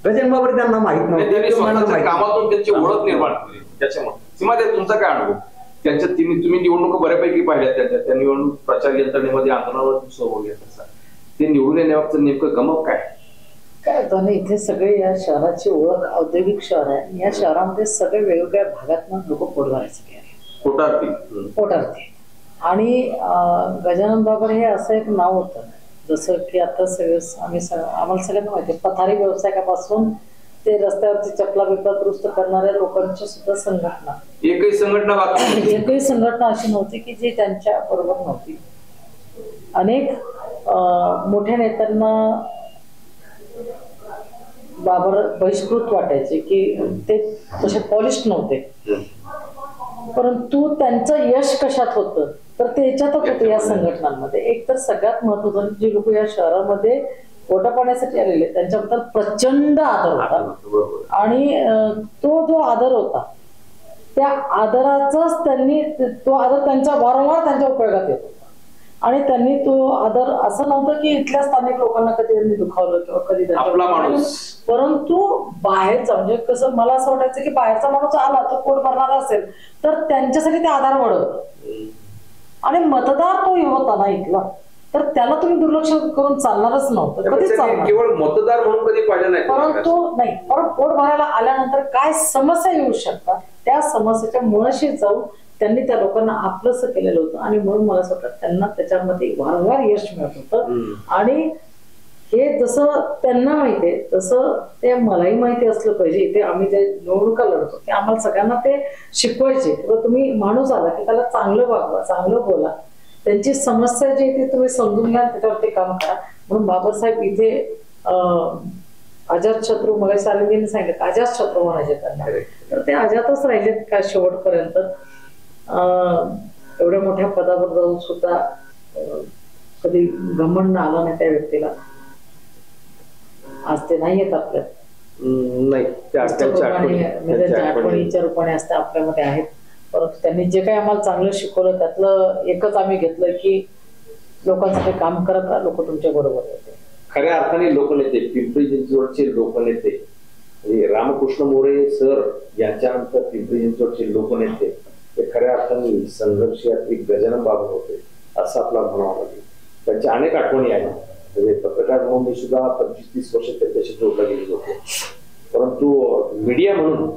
गजानन बाबर त्यांना माहित नव्हतं. कामातून त्यांची ओळख निर्माण केली. त्याच्यामुळे सीमा, तुमचा काय अनुभव त्यांच्यात? तुम्ही निवडणूक बऱ्यापैकी पाहिल्या, त्या निवडणूक प्रचार यंत्रणेमध्ये आंदोलनावर सहभाग घेतला. ते निवडून येण्याबाबत नेमकं गमक काय होतं ना, इथे सगळे या शहराची ओळख औद्योगिक शहर आहे. या शहरामध्ये सगळे वेगवेगळ्या भागातून लोक पोट भरायचे, पोटार्थी. आणि गजानन बाबर हे असं एक नाव होतं, जसं की आता आम्हाला सगळ्यांना माहिती आहे, पथारी व्यावसायिकापासून ते रस्त्यावरती चपला बिपला दुरुस्त करणाऱ्या लोकांची सुद्धा संघटना, एकही संघटना अशी नव्हती की जी त्यांच्या बरोबर नव्हती. अनेक मोठ्या नेत्यांना बाबर बहिष्कृत वाटायचे की ते तसे पॉलिश नव्हते, परंतु त्यांचं यश कशात होतं तर ते याच्यातच होतं या संघटनांमध्ये. एक तर सगळ्यात महत्वाचं, जे लोक या शहरामध्ये पोटा पाण्यासाठी आलेले त्यांच्याबद्दल प्रचंड आदर होता. आणि तो जो आदर होता त्या आदराचाच त्यांनी, तो आदर त्यांचा वारंवार त्यांच्या उपयोगात येत होता. आणि त्यांनी तो आदर असं नव्हतं की इथल्या स्थानिक लोकांना कधी त्यांनी दुखावलं किंवा कधी, परंतु बाहेरचा, म्हणजे कसं मला असं वाटायचं की बाहेरचा माणूस आला तो पोट भरणारा असेल तर त्यांच्यासाठी ते आधार वाढवत. आणि मतदार तो होता ना इथला, तर त्याला तुम्ही दुर्लक्ष करून चालणारच नव्हतं, कधीच चालणार. केवळ मतदार म्हणून कधी पाहिजे नाही, परंतु नाही, परत पोट भरायला आल्यानंतर काय समस्या येऊ शकतात त्या समस्येच्या मुळाशी जाऊन त्यांनी त्या लोकांना आपलंसं केलेलं होतं. आणि म्हणून मला असं वाटतं त्यांना त्याच्यामध्ये वारंवार यश मिळत होतं. आणि हे जसं त्यांना माहितीये तसं ते मलाही माहिती असलं पाहिजे. इथे आम्ही जे निवडणुका लढतो की आम्हाला सगळ्यांना ते शिकवायचे किंवा तुम्ही माणूस आला की त्याला चांगलं वागवा, चांगलं बोला, त्यांची समस्या जी आहे ती तुम्ही समजून घ्या, त्याच्यावरती काम करा. म्हणून बाबासाहेब इथे अजातशत्रू, मग सालिंदींनी सांगितलं अजातशत्रू म्हणायचे त्यांना, तर ते अजातच राहिलेत का शेवटपर्यंत. एवढ्या मोठ्या पदावर जाऊन सुद्धा कधी घमंड आला नाही त्या व्यक्तीला. आज ते नाही येत आपल्यात, त्यांच्या आठवणीच्या रूपाने असते आपल्यामध्ये आहेत. परंतु त्यांनी जे काही आम्हाला चांगलं शिकवलं त्यातलं एकच आम्ही घेतलं की लोकांसाठी काम करत राहा, लोक तुमच्या बरोबर होते. खऱ्या अर्थाने लोकनेते, पिंपरी चिंचवडचे लोकनेते रामकृष्ण मोरे सर यांच्यानंतर पिंपरी चिंचवडचे लोकनेते ते खऱ्या अर्थाने संघर्षात एक गजानन बाबर होते असं आपला म्हणावं लागेल. त्यांच्या अनेक आठवणी आहेत. म्हणजे पत्रकार म्हणून मी सुद्धा 25-30 वर्ष त्यांच्याशी जोडला गेलेलो होतो, परंतु मीडिया म्हणून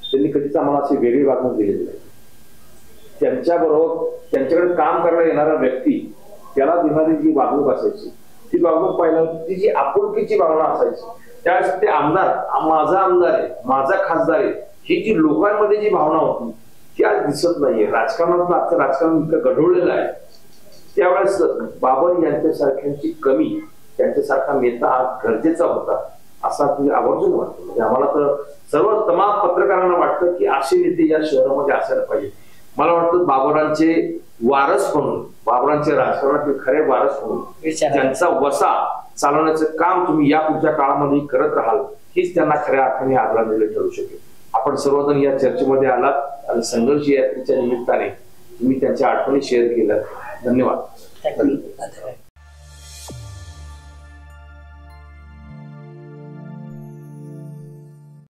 त्यांनी कधीच आम्हाला अशी वेगळी वागणूक दिलेली नाही. त्यांच्याबरोबर त्यांच्याकडे काम करायला येणारा व्यक्ती त्याला देणारी जी वागणूक असायची ती वागणूक पाहिल्यानंतर ती जी आपुलकीची भावना असायची, त्यावेळेस ते आमदार, माझा आमदार आहे, माझा खासदार आहे, ही जी लोकांमध्ये जी भावना होती ती आज दिसत नाहीये. राजकारणात आजचं राजकारण इतकं गढवलेलं आहे. त्यावेळेस बाबर यांच्यासारख्यांची कमी, त्यांच्यासारखा नेता आज गरजेचा होता असं आवर्जून वाटतं. म्हणजे आम्हाला तर सर्व तमाम पत्रकारांना वाटतं की असे नेते या शहरामध्ये असायला पाहिजे. मला वाटतं बाबरांचे वारस म्हणून, बाबरांचे राजकारणातील खरे वारस म्हणून त्यांचा वसा चालवण्याचं काम तुम्ही या पुढच्या काळामध्ये करत राहाल, हीच त्यांना खऱ्या अर्थाने आदरांजली ठरू शकेल. आपण सर्वजण या चर्चेमध्ये आलात आणि संघर्ष यात्रेच्या निमित्ताने तुम्ही त्यांच्या आठवणी शेअर केल्या. धन्यवाद.